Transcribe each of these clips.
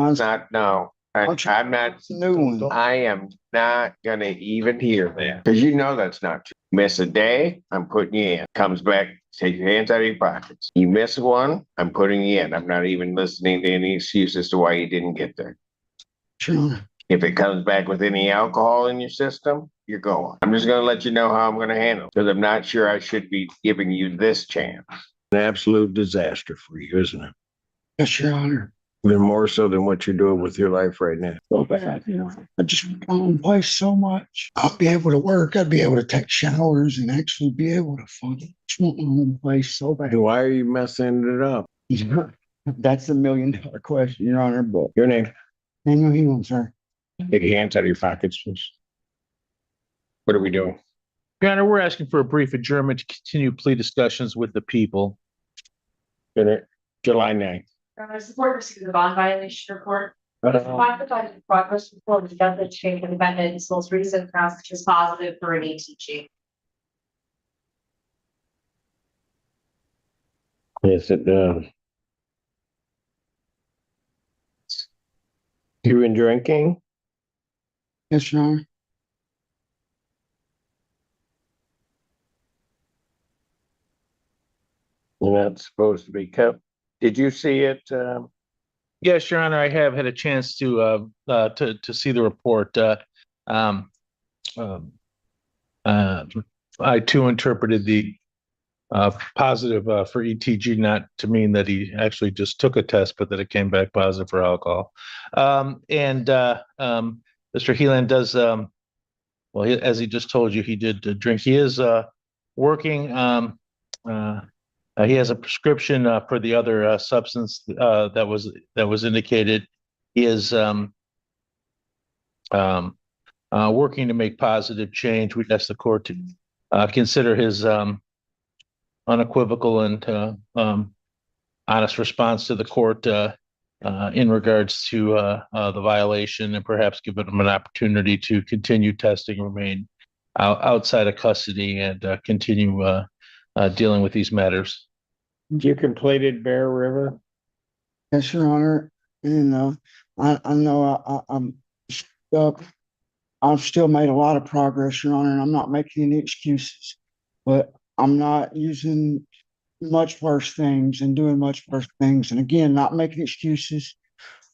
Not, no. I'm not, New one. I am not gonna even hear that. Cause you know that's not true. Miss a day, I'm putting you in. Comes back, take your hands out of your pockets. You miss one, I'm putting you in. I'm not even listening to any excuse as to why you didn't get there. Sure. If it comes back with any alcohol in your system, you're going. I'm just gonna let you know how I'm gonna handle it, because I'm not sure I should be giving you this chance. An absolute disaster for you, isn't it? Yes, Your Honor. Even more so than what you're doing with your life right now. So bad, you know. I just gone play so much. I'll be able to work. I'd be able to take showers and actually be able to function. Just want my own place so bad. Why are you messing it up? That's $1 million question, Your Honor. But Your name? Daniel Heelan, sir. Take your hands out of your pockets, please. What are we doing? Your Honor, we're asking for a brief adjournment to continue plea discussions with the people. July 9th. Support received the bond violation report. The progress report was done to change the defendant's most recent cross, which was positive for an ATG. Yes, it does. You been drinking? Yes, Your Honor. You're not supposed to be kept. Did you see it? Yes, Your Honor, I have had a chance to see the report. I too interpreted the positive for ETG not to mean that he actually just took a test, but that it came back positive for alcohol. Mr. Heelan does, well, as he just told you, he did drink. He is working. He has a prescription for the other substance that was indicated. He is working to make positive change. We'd ask the court to consider his unequivocal and honest response to the court in regards to the violation, and perhaps give him an opportunity to continue testing, remain outside of custody, and continue dealing with these matters. You completed Bear River? Yes, Your Honor. And I know I'm stuck. I've still made a lot of progress, Your Honor, and I'm not making any excuses. But I'm not using much worse things and doing much worse things. And again, not making excuses.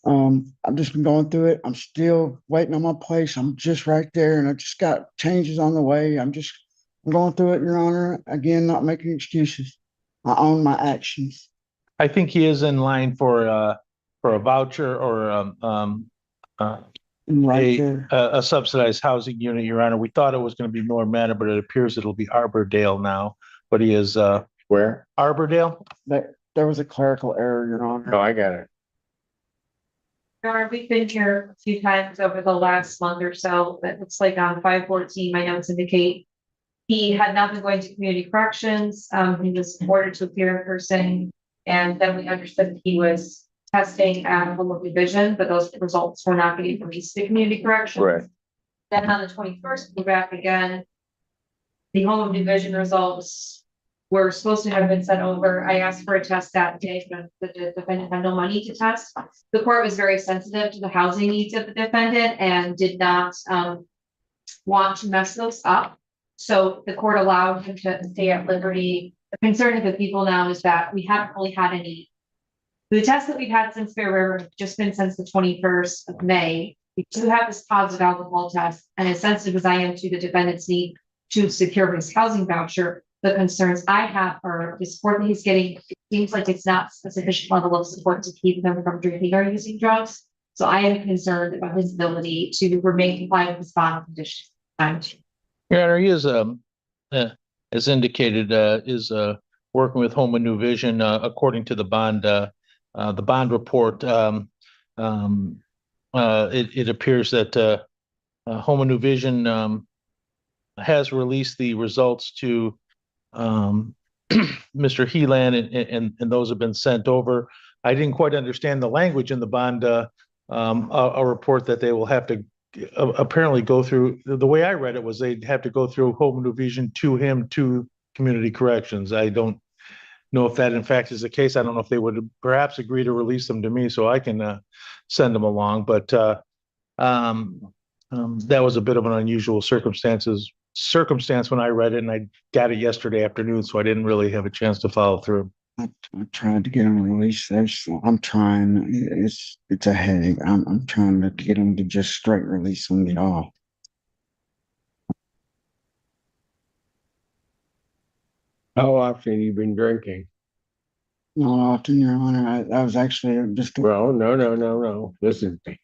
I've just been going through it. I'm still waiting on my place. I'm just right there, and I just got changes on the way. I'm going through it, Your Honor. Again, not making excuses. I own my actions. I think he is in line for a voucher or Right there. a subsidized housing unit, Your Honor. We thought it was going to be North Manor, but it appears it'll be Arbordale now. But he is Where? Arbordale. There was a clerical error, Your Honor. Oh, I got it. We've been here a few times over the last month or so. It looks like on 5/14, my notes indicate he had not been going to community corrections. He was ordered to appear in person, and then we understood that he was testing at home of division, but those results were not being released to community corrections. Right. Then on the 21st, we're back again. The home of division results were supposed to have been sent over. I asked for a test that day, but the defendant had no money to test. The court was very sensitive to the housing needs of the defendant and did not want to mess those up. So the court allowed him to stay at liberty. The concern of the people now is that we haven't really had any. The tests that we've had since Bear River have just been since the 21st of May. We do have this positive alcohol test, and as sensitive as I am to the defendant's need to secure his housing voucher, the concerns I have are the support that he's getting. It seems like it's not a sufficient level of support to keep him from drinking or using drugs. So I am concerned about his ability to remain compliant with his bond conditions. Your Honor, he is, as indicated, is working with Home and New Vision according to the bond report. It appears that Home and New Vision has released the results to Mr. Heelan, and those have been sent over. I didn't quite understand the language in the bond a report that they will have to apparently go through. The way I read it was they'd have to go through Home and New Vision to him to community corrections. I don't know if that in fact is the case. I don't know if they would perhaps agree to release them to me so I can send them along. But that was a bit of an unusual circumstance when I read it, and I got it yesterday afternoon, so I didn't really have a chance to follow through. I tried to get them released. I'm trying. It's a headache. I'm trying to get them to just straight release them, get off. How often you been drinking? Not often, Your Honor. That was actually just Well, no. Listen to me.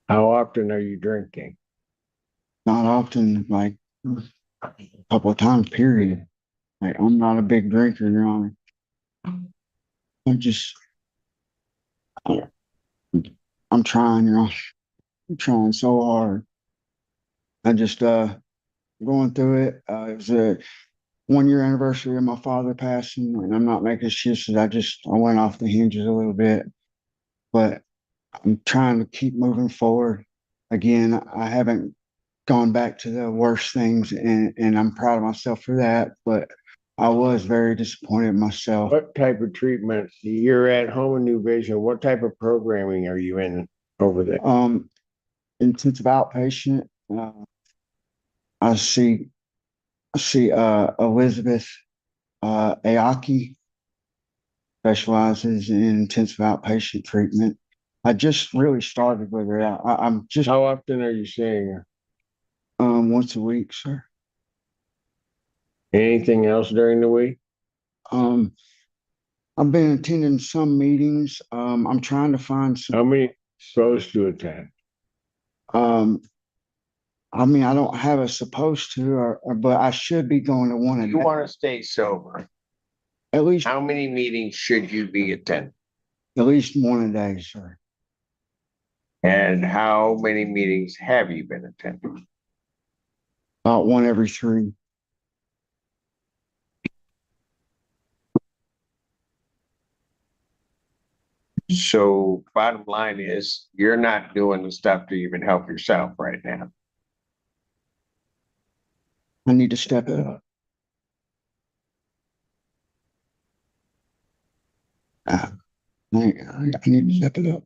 How often are you drinking? not often, like a couple of times, period. Like, I'm not a big drinker, Your Honor. I'm trying, Your Honor. I'm trying so hard. I just going through it. It was a 1 year anniversary of my father passing, and I'm not making excuses. I went off the hinges a little bit, but I'm trying to keep moving forward. Again, I haven't gone back to the worst things, and I'm proud of myself for that, but I was very disappointed in myself. What type of treatment? You're at home in New Vision. What type of programming are you in over there? Intensive outpatient. I see Elizabeth Aoki specializes in intensive outpatient treatment. I just really started with her. I'm just. How often are you seeing her? Once a week, sir. Anything else during the week? I've been attending some meetings. I'm trying to find some. How many supposed to attend? I mean, I don't have a supposed to, but I should be going to one. You want to stay sober. At least, How many meetings should you be attending? at least one a day, sir. And how many meetings have you been attending? About one every 3. So bottom line is you're not doing the stuff to even help yourself right now. I need to step it up. I need to step it up.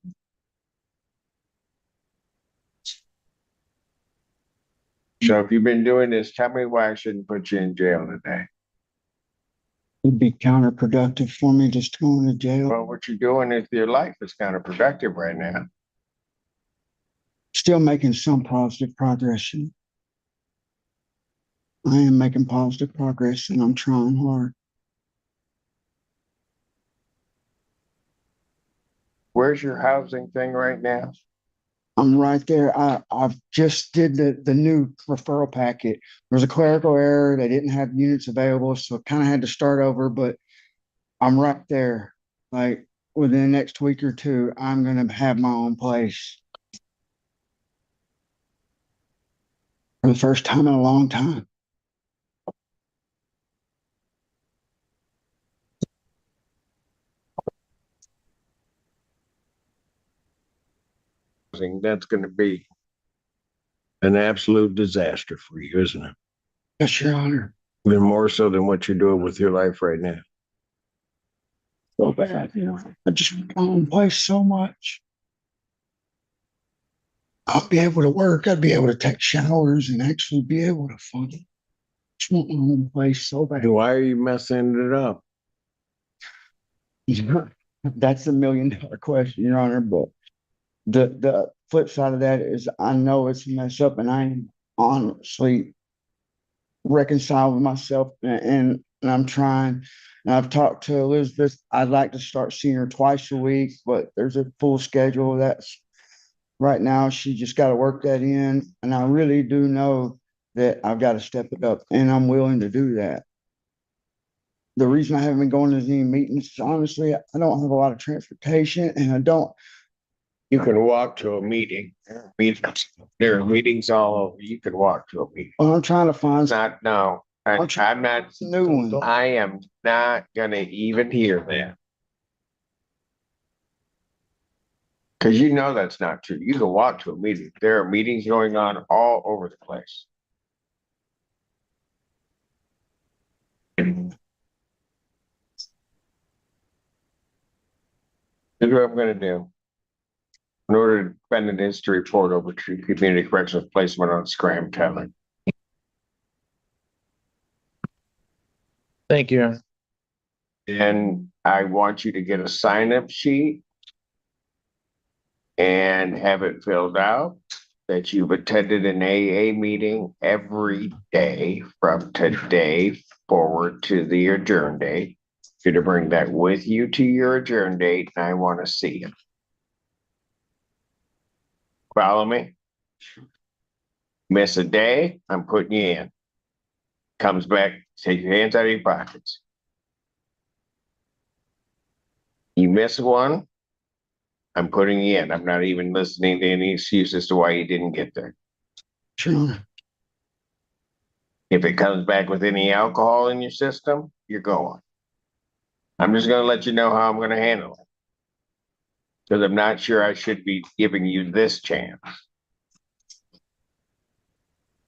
So if you've been doing this, tell me why I shouldn't put you in jail today. It'd be counterproductive for me just going to jail. Well, what you're doing is your life is counterproductive right now. Still making some positive progress. I am making positive progress, and I'm trying hard. Where's your housing thing right now? I'm right there. I've just did the new referral packet. There was a clerical error. They didn't have units available, so I kind of had to start over, but I'm right there. Like within the next week or 2, I'm going to have my own place. For the first time in a long time. That's going to be an absolute disaster for you, isn't it? Yes, Your Honor. Even more so than what you're doing with your life right now. So bad, I just want my own place so much. I'll be able to work. I'd be able to take showers and actually be able to function. Just want my own place so bad. Why are you messing it up? That's $1 million question, Your Honor. But the flip side of that is I know it's a mess up, and I honestly reconcile with myself, and I'm trying. And I've talked to Elizabeth. I'd like to start seeing her twice a week, but there's a full schedule. That's right now. She just got to work that in, and I really do know that I've got to step it up, and I'm willing to do that. The reason I haven't been going to any meetings is honestly, I don't have a lot of transportation, and I don't. You can walk to a meeting. There are meetings all over. You can walk to a meeting. Well, I'm trying to find. I'm not. New one. I am not gonna even hear that. Because you know that's not true. You can walk to a meeting. There are meetings going on all over the place. Here's what I'm gonna do. In order to defendant is to report over to community corrections placement on Scram County. Thank you. Your Honor. And I want you to get a sign-up sheet and have it filled out that you've attended an AA meeting every day from today forward to the adjourn date. You're to bring that with you to your adjourn date, and I want to see it. Follow me? Miss a day, I'm putting you in. Comes back, take your hands out of your pockets. You miss one, I'm putting you in. I'm not even listening to any excuse as to why you didn't get there. Your Honor. If it comes back with any alcohol in your system, you're going. I'm just gonna let you know how I'm gonna handle it. Because I'm not sure I should be giving you this chance.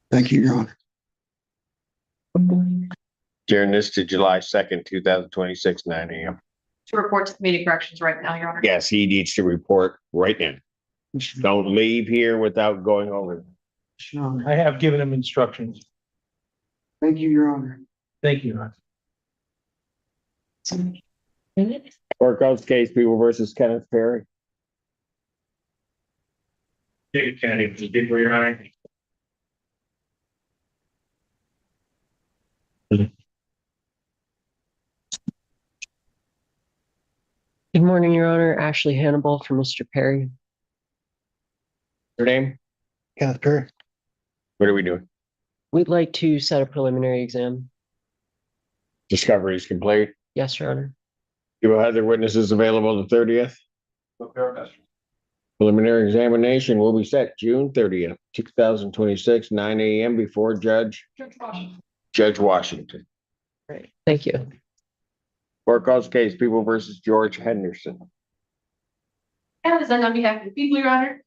Thank you, Your Honor. During this to July 2nd, 2026, 9 a.m. To report to community corrections right now, Your Honor. Yes, he needs to report right now. Don't leave here without going over. Your Honor. I have given him instructions. Thank you, Your Honor. Thank you, Your Honor. Courthouse case, People versus Kenneth Perry. Jacob Kennedy, Your Honor. Good morning, Your Honor. Ashley Hannibal for Mr. Perry. Your name? Kenneth Perry. What are we doing? We'd like to set a preliminary exam. Discovery is complete. Yes, Your Honor. You will have the witnesses available the 30th. Preliminary examination will be set June 30th, 2026, 9 a.m. before Judge Washington. Right. Thank you. Courthouse case, People versus George Henderson. Amazon on behalf of the people, Your Honor.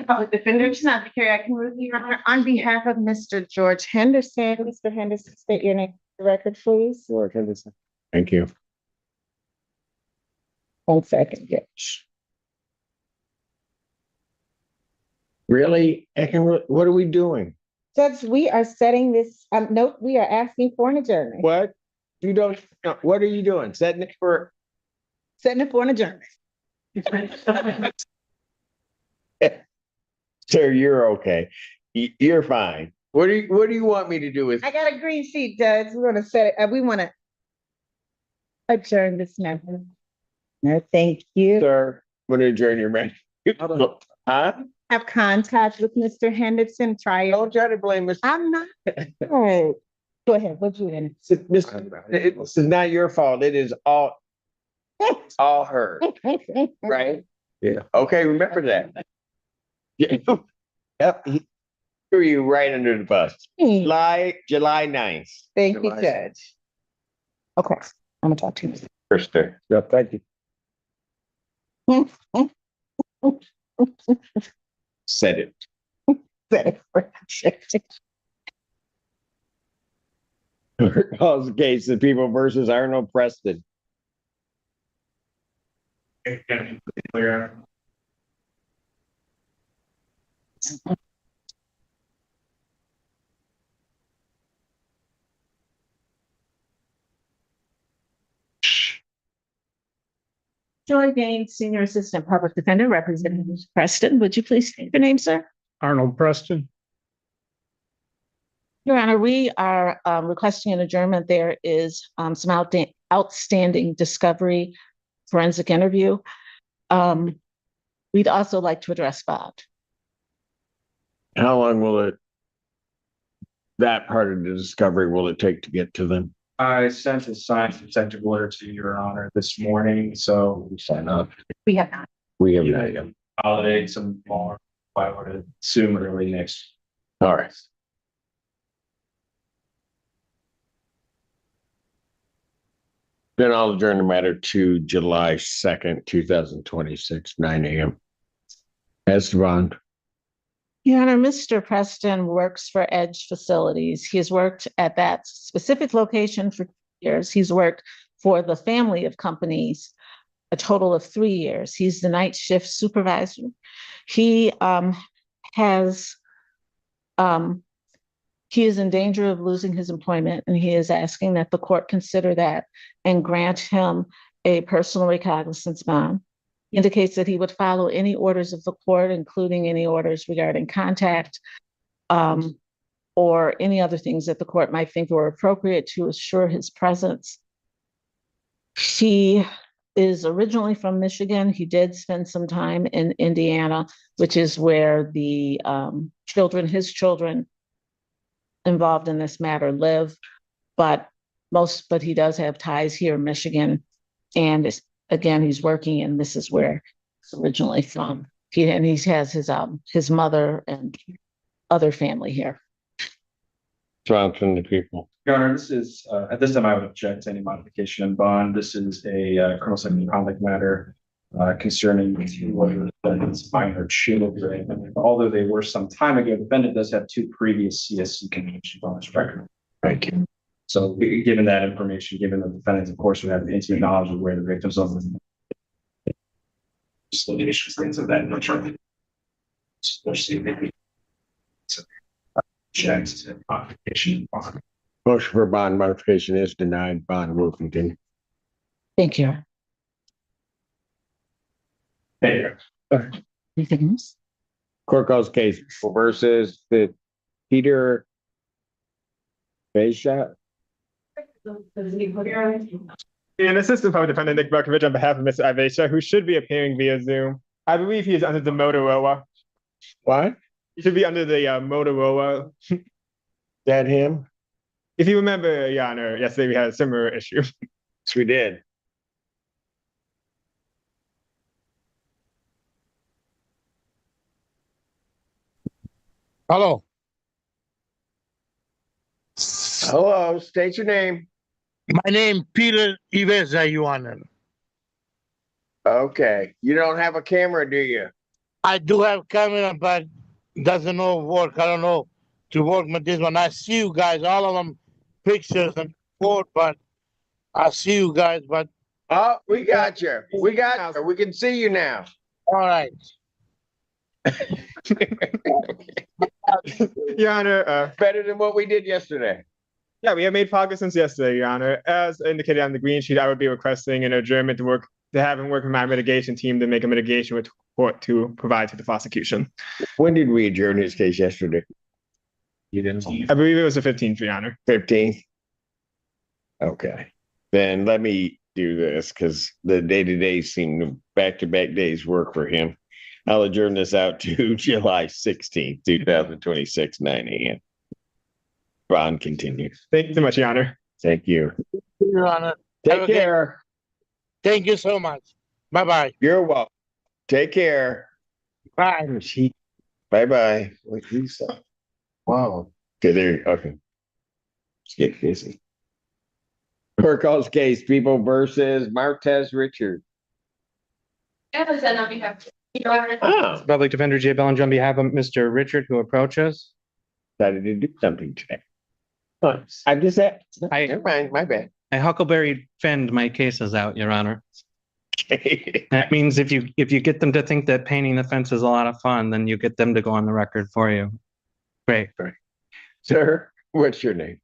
Public defender, not the carry. I can move Your Honor on behalf of Mr. George Henderson. Mr. Henderson, state your name for the record, please. George Henderson. Thank you. 1 second, yes. Really? What are we doing? Judge, we are setting this, note, we are asking for an adjournment. What? You don't, no, what are you doing? Setting it for? Setting it for an adjournment. Sir, you're okay. You're fine. What do you want me to do with? I got a green sheet, Judge. We're gonna set it, we wanna adjourn this now. No, thank you. Sir, I'm gonna adjourn your man. Huh? Have contact with Mr. Henderson, try. Don't try to blame us. I'm not. Right. Go ahead, what you in? It's not your fault. It is all her, right? Yeah. Okay, remember that. Yep. He threw you right under the bus. July 9th. Thank you, Judge. Okay, I'm gonna talk to you. First day. Yeah, thank you. Said it. Calls the case of People versus Arnold Preston. Joy Gaines, Senior Assistant Public Defender, Representative Preston. Would you please state your name, sir? Arnold Preston. Your Honor, we are requesting an adjournment. There is some outstanding discovery forensic interview. We'd also like to address Bob. How long will that part of the discovery will it take to get to them? I sent a signed executive order to Your Honor this morning, so We sign up. We have not. We have Yeah, not. yeah. Holiday some more, I would assume early next. All right. Then I'll adjourn the matter to July 2nd, 2026, 9 a.m. Esteban. Your Honor, Mr. Preston works for Edge Facilities. He's worked at that specific location for years. He's worked for the family of companies a total of 3 years. He's the night shift supervisor. He he is in danger of losing his employment, and he is asking that the court consider that and grant him a personal recognizance bond. He indicates that he would follow any orders of the court, including any orders regarding contact, or any other things that the court might think were appropriate to assure his presence. He is originally from Michigan. He did spend some time in Indiana, which is where the his children involved in this matter live, but he does have ties here in Michigan. And again, he's working, and this is where he's originally from. He has his mother and other family here. From the people. Your Honor, this is, at this time, I would object to any modification in bond. This is a criminal sexual conduct matter concerning whether it's minor children. Although they were some time ago, the defendant does have 2 previous CSC convictions on his record. Thank you. So given that information, given the defendant, of course, would have intimate knowledge of where the victims of things of that nature. Checks to modification. Motion for bond modification is denied. Bond will continue. Thank you. There. Anything else? Court calls case versus the Peter Beisha. And assistant public defendant Nick Berkovich on behalf of Mr. Ivesha, who should be appearing via Zoom. I believe he is under the Motorola. What? He should be under the Motorola. That him? If you remember, Your Honor, yesterday we had a similar issue. Yes, we did. Hello. Hello, state your name. My name Peter Ivesa, Your Honor. Okay. You don't have a camera, do you? I do have camera, but doesn't know work. I don't know to work with this one. I see you guys, all of them pictures and report, but I see you guys, but Oh, we got you. We got you. We can see you now. all right. Your Honor, Better than what we did yesterday. yeah, we have made progress since yesterday, Your Honor. As indicated on the green sheet, I would be requesting an adjournment to have him work with my mitigation team to make a mitigation report to provide to the prosecution. When did we adjourn his case yesterday? You didn't. I believe it was the 15th, Your Honor. 15th. Okay. Then let me do this because the day-to-day seem back-to-back days work for him. I'll adjourn this out to July 16th, 2026, 9 a.m. Bond continues. Thank you so much, Your Honor. Thank you. Your Honor. Have a Take good- care. Thank you so much. Bye-bye. You're welcome. Take care. Bye. Bye-bye. Wait, who's that? Wow. Okay, there. Okay. Let's get busy. Court calls case People versus Martez Richard. Oh, Public Defender Jay Bellinger on behalf of Mr. Richard, who approaches. decided to do something today. Oh, I just said, I never mind, my bad. Huckleberry fend my cases out, Your Honor. That means if you get them to think that painting the fence is a lot of fun, then you get them to go on the record for you. Great. Sir, what's your name?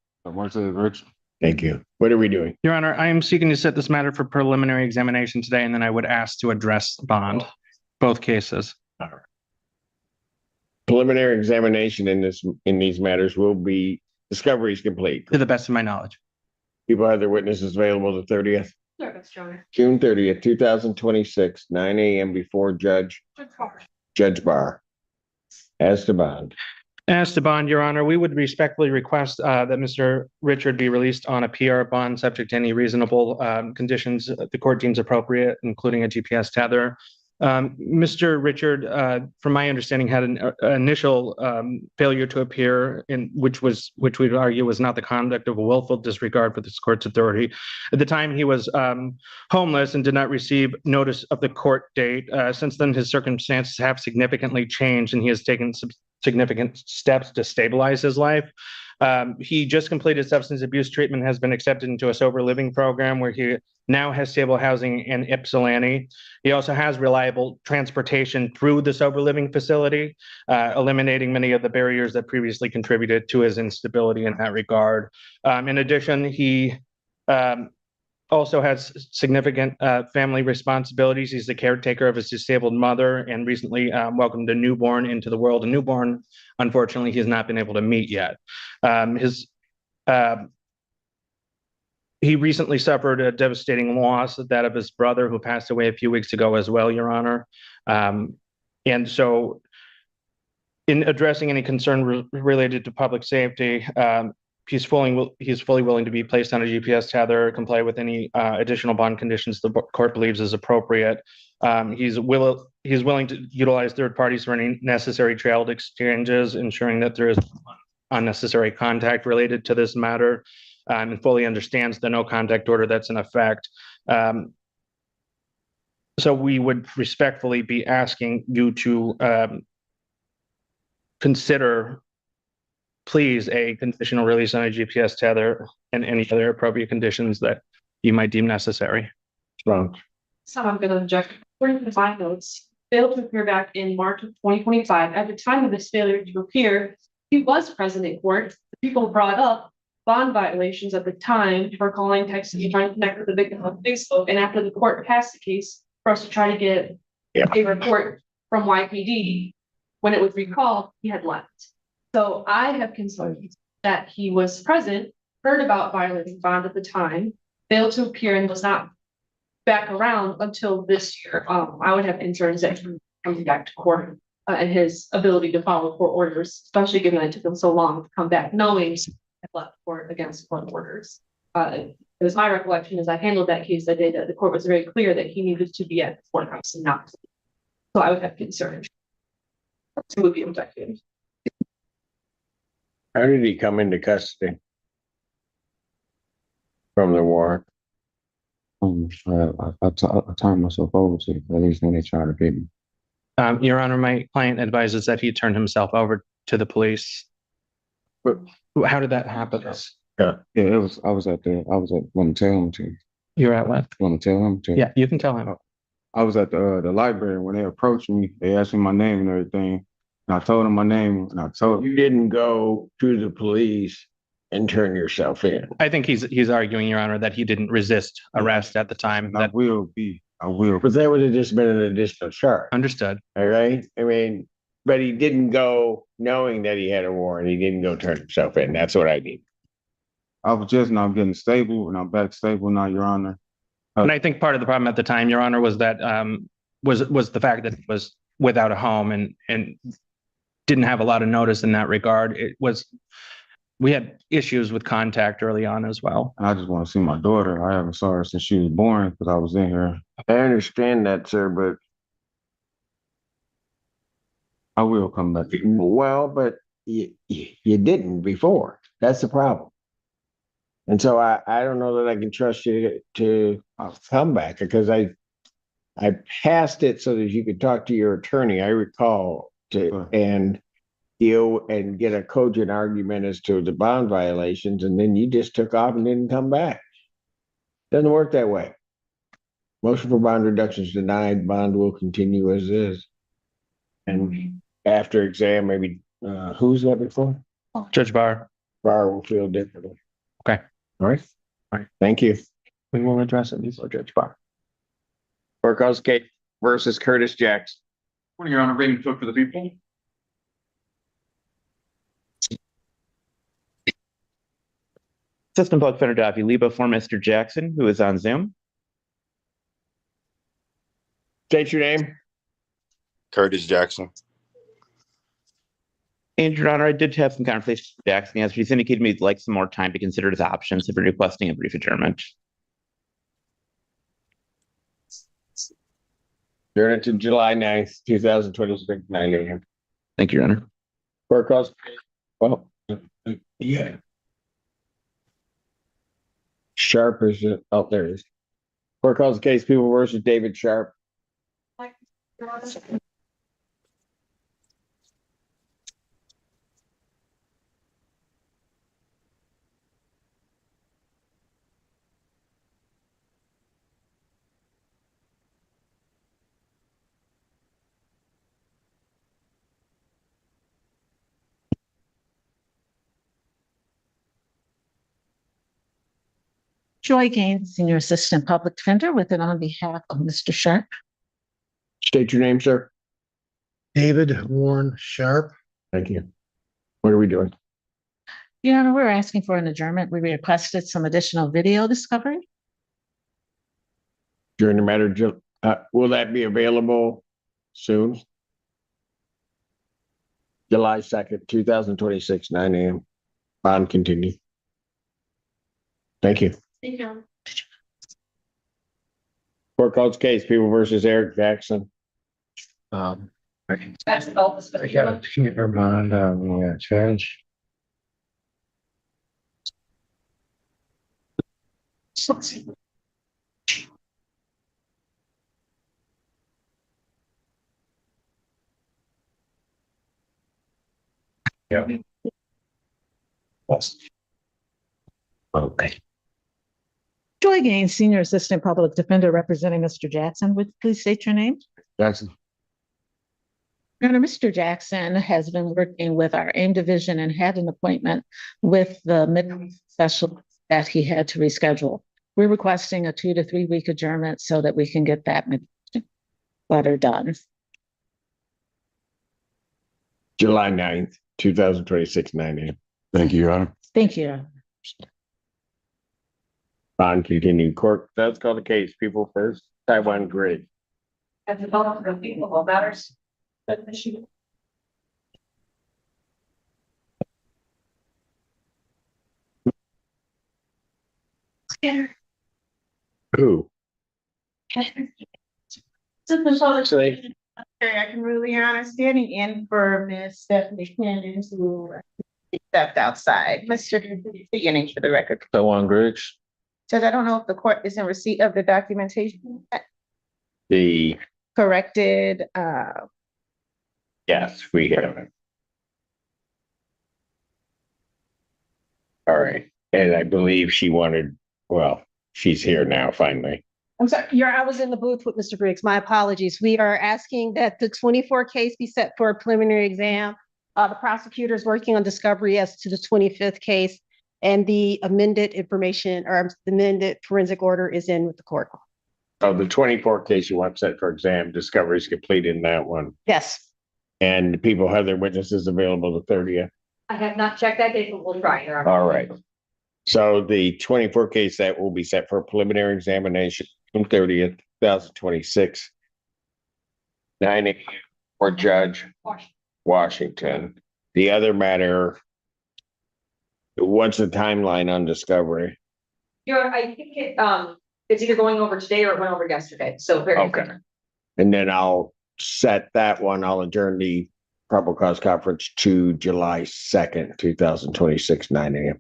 Thank you. What are we doing? Your Honor, I am seeking to set this matter for preliminary examination today, and then I would ask to address bond, both cases. Preliminary examination in these matters will be discovery is complete. To the best of my knowledge. People have their witnesses available the 30th, Sure, June 30th, 2026, 9 a.m. before Judge Barr. As to bond. As to bond, Your Honor, we would respectfully request that Mr. Richard be released on a PR bond subject to any reasonable conditions the court deems appropriate, including a GPS tether. Mr. Richard, from my understanding, had an initial failure to appear, which we'd argue was not the conduct of a willful disregard for this court's authority. At the time, he was homeless and did not receive notice of the court date. Since then, his circumstances have significantly changed, and he has taken significant steps to stabilize his life. He just completed substance abuse treatment, has been accepted into a sober living program where he now has stable housing in Ypsilanti. He also has reliable transportation through the sober living facility, eliminating many of the barriers that previously contributed to his instability in that regard. In addition, he also has significant family responsibilities. He's the caretaker of his disabled mother and recently welcomed a newborn into the world. A newborn, unfortunately, he has not been able to meet yet. He recently suffered a devastating loss, that of his brother, who passed away a few weeks ago as well, Your Honor. And so in addressing any concern related to public safety, he's fully willing to be placed on a GPS tether, comply with any additional bond conditions the court believes is appropriate. He's willing to utilize third parties for any necessary child exchanges, ensuring that there is unnecessary contact related to this matter, and fully understands the no contact order that's in effect. So we would respectfully be asking you to consider, please, a conditional release on a GPS tether and any other appropriate conditions that you might deem necessary. Wrong. So I'm gonna object. According to the file notes, failed to appear back in March of 2025. At the time of this failure to appear, he was present in court. People brought up bond violations at the time for calling, texting, trying to connect with the victim on Facebook. And after the court passed the case for us to try to get a report from YPD, when it was recalled, he had left. So I have concerns that he was present, heard about violating bond at the time, failed to appear, and was not back around until this year. I would have concerns that he comes back to court and his ability to follow court orders, especially given that it took him so long to come back, knowing he had left court against court orders. It was my recollection as I handled that case that day that the court was very clear that he needed to be at the courthouse and not. So I would have concerns. It would be objective. How did he come into custody from the war? I turned myself over to the police when they tried to get me. Your Honor, my client advises that he turned himself over to the police. But how did that happen? Yeah, it was. I was at. Want to tell him to. You're at what? Want to tell him to. Yeah, you can tell him. I was at the library when they approached me. They asked me my name and everything, and I told them my name. And I told You didn't go to the police and turn yourself in. I think he's arguing, Your Honor, that he didn't resist arrest at the time. I will. But that would have just been an additional charge. Understood. All right. I mean, but he didn't go knowing that he had a warrant. He didn't go turn himself in. That's what I mean. I was just now getting stable, and I'm back stable now, Your Honor. And I think part of the problem at the time, Your Honor, was that was the fact that it was without a home and didn't have a lot of notice in that regard. We had issues with contact early on as well. And I just want to see my daughter. I haven't saw her since she was born because I was in here. I understand that, sir, but I will come back. well, but you didn't before. That's the problem. And so I don't know that I can trust you to come back because I passed it so that you could talk to your attorney. I recall and deal and get a cogent argument as to the bond violations, and then you just took off and didn't come back. Doesn't work that way. Motion for bond reduction is denied. Bond will continue as is. And after exam, maybe who's that before? Judge Barr. Barr will feel differently. Okay. All right. All right. Thank you. We will address it before Judge Barr. CourtCase versus Curtis Jackson. Morning, Your Honor. Raymond Cook for the people. Assistant Public Defender Davi Leba for Mr. Jackson, who is on Zoom. State your name. Curtis Jackson. And Your Honor, I did have some conversations with Jackson yesterday. He's indicated to me he'd like some more time to consider his options if we're requesting a brief adjournment. Adjourn it to July 9th, 2026, 9 a.m. Thank you, Your Honor. Court calls. Well, yeah. Sharp is it? Oh, there it is. Court calls the case People versus David Sharp. Joy Gaines, Senior Assistant Public Defender, with it on behalf of Mr. Sharp. State your name, sir. David Warren Sharp. Thank you. What are we doing? Your Honor, we're asking for an adjournment. We requested some additional video discovery. During the matter, will that be available soon? July 2nd, 2026, 9 a.m. Bond continue. Thank you. Thank you. Court calls case, People versus Eric Jackson. That's all this. I got a Peter Bond, yeah, Judge. Yeah. Okay. Joy Gaines, Senior Assistant Public Defender, representing Mr. Jackson. Would you please state your name? Jackson. Your Honor, Mr. Jackson has been working with our AIM division and had an appointment with the midweek specialist that he had to reschedule. We're requesting a 2 to 3 week adjournment so that we can get that letter done. July 9th, 2026, 9 a.m. Thank you, Your Honor. Thank you. Bond continue. Court does call the case. People first. Taiwan Grid. Have the vote for people who matters. That issue. Who? Actually, I can really honor standing in for Miss Stephanie Cannon, who stepped outside. Mr. Beginning for the record. Taiwan Griggs. Judge, I don't know if the court is in receipt of the documentation The corrected. yes, we have it. All right. And I believe she wanted, well, she's here now finally. I'm sorry, I was in the booth with Mr. Briggs. My apologies. We are asking that the 24 case be set for a preliminary exam. The prosecutor is working on discovery as to the 25th case, and the amended information or the amended forensic order is in with the court. Oh, the 24 case you want set for exam, discovery is complete in that one. Yes. And people have their witnesses available the 30th. I have not checked that date, but we'll try. Your Honor. All right. So the 24 case that will be set for a preliminary examination on 30th, 2026. 9 a.m. for Judge Washington. The other matter, what's the timeline on discovery? I think it's either going over today or it went over yesterday. So very Okay. And then I'll set that one. I'll adjourn the probable cause conference to July 2nd, 2026, 9 a.m.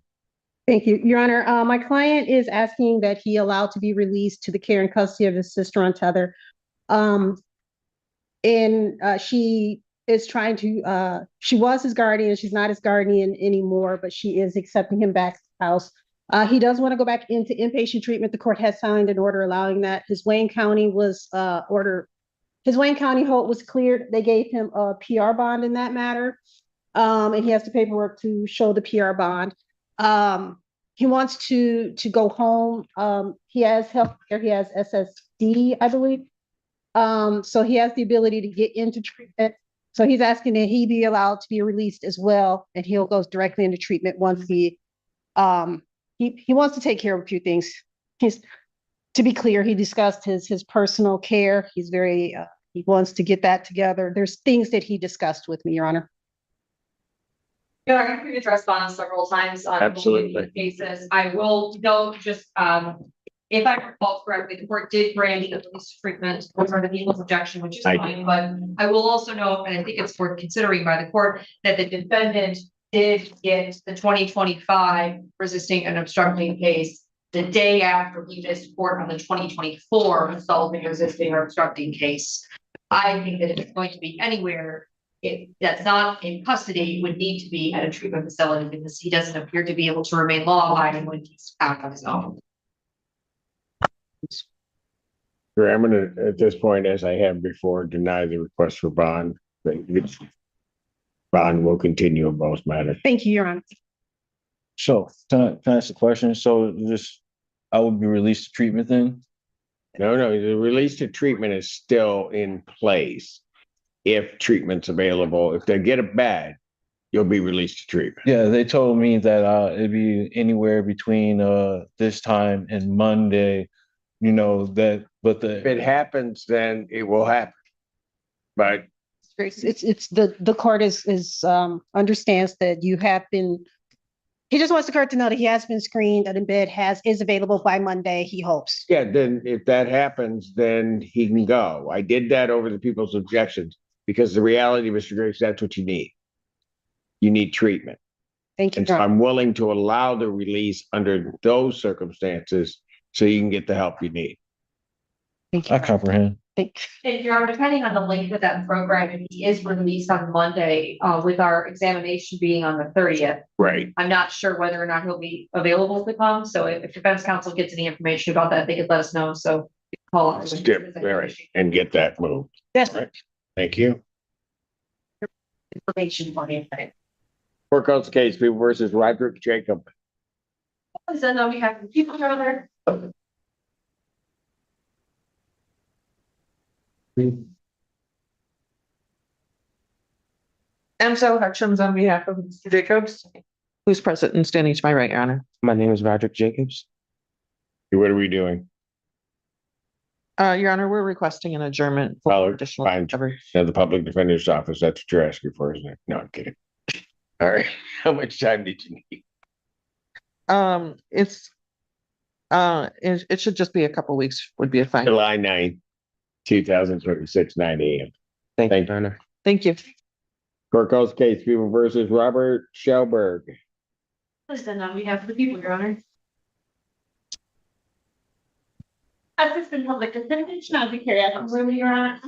Thank you, Your Honor. My client is asking that he allowed to be released to the care and custody of his sister on tether. She is trying to, she was his guardian. She's not his guardian anymore, but she is accepting him back to the house. He does want to go back into inpatient treatment. The court has signed an order allowing that. His Wayne County was his Wayne County hold was cleared. They gave him a PR bond in that matter. And he has the paperwork to show the PR bond. He wants to go home. He has health care. He has SSD, I believe. So he has the ability to get into treatment. So he's asking that he be allowed to be released as well. And he'll go directly into treatment once he wants to take care of a few things. To be clear, he discussed his personal care. He's very, he wants to get that together. There's things that he discussed with me, Your Honor. Yeah, I think we've addressed bonds several times on Absolutely. cases. I will note just, if I recall correctly, the court did grant the release treatment for the people's objection, which is fine, but I will also note, and I think it's worth considering by the court, that the defendant did get the 2025 resisting and obstructing case the day after he missed court on the 2024 assaulting, resisting, or obstructing case. I think that if it's going to be anywhere that's not in custody, would need to be at a treatment facility because he doesn't appear to be able to remain law-abiding when he's out on his own. I'm gonna, at this point, as I have before, deny the request for bond. Bond will continue in both matters. Thank you, Your Honor. So, can I ask a question? So this, I would be released to treatment then? No, the release to treatment is still in place. If treatment's available, if they get it bad, you'll be released to treatment. Yeah, they told me that it'd be anywhere between this time and Monday, but If it happens, then it will happen. But It's the court understands that you have been, he just wants the court to know that he has been screened, that in bed is available by Monday, he hopes. yeah, then if that happens, then he can go. I did that over the people's objections because the reality, Mr. Graves, that's what you need. You need treatment. Thank you, And so Your Honor. I'm willing to allow the release under those circumstances so you can get the help you need. Thank you. I comprehend. And Your Honor, depending on the length of that program, if he is released on Monday, with our examination being on the 30th. Right. I'm not sure whether or not he'll be available to come, so if defense counsel gets any information about that, they could let us know, so. Call. Right, and get that moved. Yes. Right. Thank you. Information for me. Courthouse case, people versus Roderick Jacob. So now we have people over there. And so Hutchins on behalf of Mr. Jacobs, who's present and standing to my right, Your Honor. My name is Roderick Jacobs. What are we doing? Your Honor, we're requesting an adjournment for additional coverage. The public defender's office, that's what you're asking for, isn't it? No, I'm kidding. All right, how much time did you need? It should just be a couple weeks would be fine. July 9th, 2026, 9 a.m. Thank you, Your Honor. Thank you. Courthouse case, people versus Robert Schelberg. Listen, on behalf of the people, Your Honor. Assistant Public Defender, shall be carried out in room, Your Honor.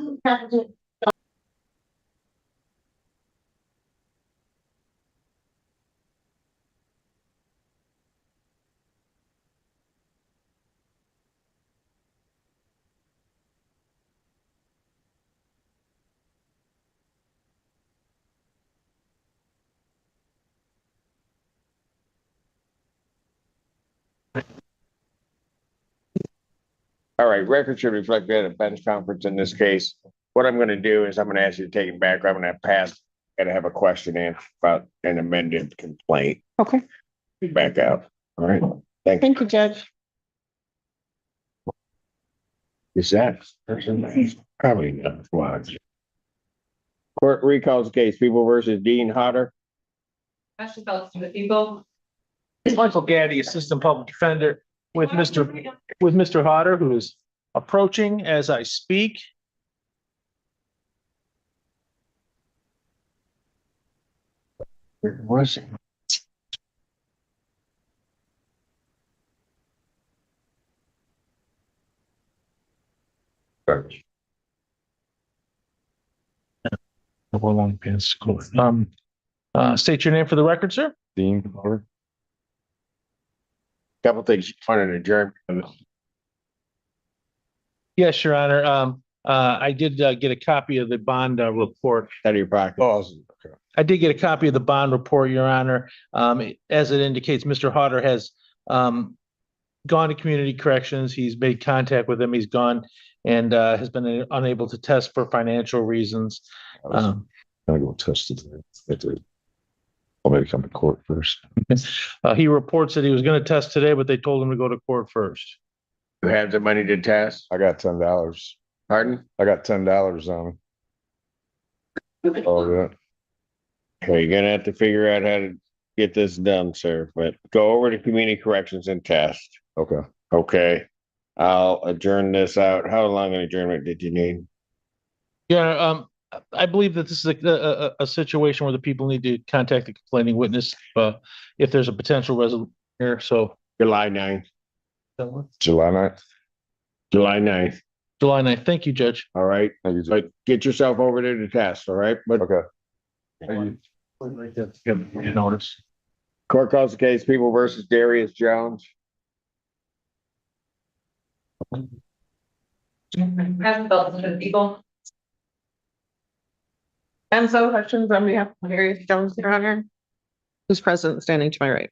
All right, record should reflect that a bench conference in this case. What I'm gonna do is I'm gonna ask you to take it back. I'm gonna pass, gotta have a question answered about an amended complaint. Okay. Back out. All right, thank you. Thank you, Judge. Is that person? Probably not. Watch. Court recalls case, people versus Dean Hodder. Ashley Phelps to the people. It's Michael Gaddy, Assistant Public Defender with Mr. Hodder, who is approaching as I speak. Where was he? State your name for the record, sir. Dean Hodder. Couple things you wanted to adjourn. Yes, Your Honor. I did get a copy of the bond report. Out of your pocket. Okay. I did get a copy of the bond report, Your Honor. As it indicates, Mr. Hodder has gone to community corrections. He's made contact with them. He's gone and has been unable to test for financial reasons. I'm gonna go test it. I'll maybe come to court first. He reports that he was going to test today, but they told him to go to court first. You have the money to test? I got $10. Pardon? I got $10 on me. Oh, yeah. Okay, you're gonna have to figure out how to get this done, sir, but go over to community corrections and test. Okay. Okay. I'll adjourn this out. How long an adjournment did you need? Yeah, I believe that this is a situation where the people need to contact the complaining witness if there's a potential resolution here. So July 9th. July 9th. July 9th. July 9th. Thank you, Judge. All right. Thank you. But get yourself over there to test, all right? But Okay. Notice. court calls the case, people versus Darius Jones. Ashley Phelps to the people. And so Hutchins on behalf of Darius Jones, Your Honor, who's present and standing to my right.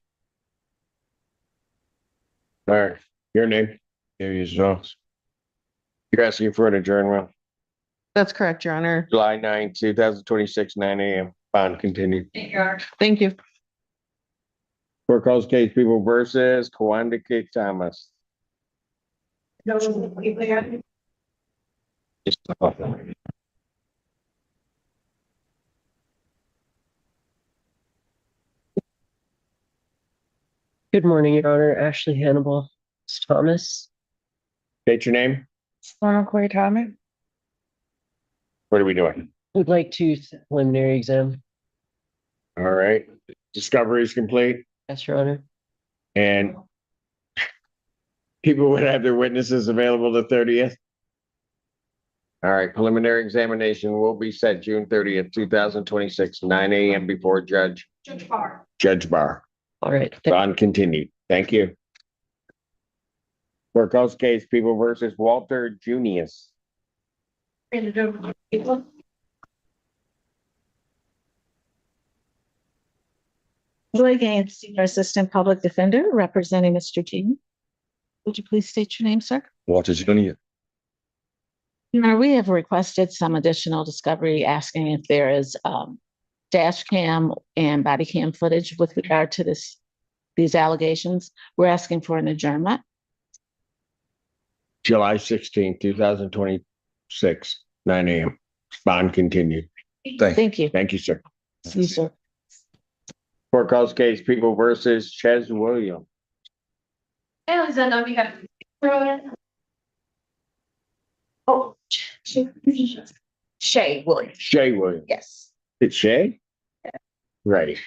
All right. Your name? Darius Jones. You're asking for an adjournment, That's correct, Your Honor. July 9, 2026, 9 a.m. Bond continued. Thank you. Court calls case People versus Kawanda K. Thomas. Good morning, Your Honor. Ashley Hannibal, Ms. Thomas. State your name. Storm Corey Thomas. What are we doing? Would like to preliminary exam. All right. Discovery is complete Yes, Your Honor. and people would have their witnesses available the 30th. All right. Preliminary examination will be set June 30th, 2026, 9 a.m. before Judge Bar. Bar. All right. Bond continued. Thank you. Court calls case People versus Walter Junius. Against Senior Assistant Public Defender representing Mr. G. Would you please state your name, sir? Walter Jr. Now, we have requested some additional discovery, asking if there is dash cam and body cam footage with regard to these allegations. We're asking for an adjournment. July 16, 2026, 9 a.m. Bond continued. Thank you. Thank you, sir. You, sir. Court calls case People versus Ches Williams. Alexander, we have. Oh. Shay Williams. Shay Williams. Yes. It's Shay? Right.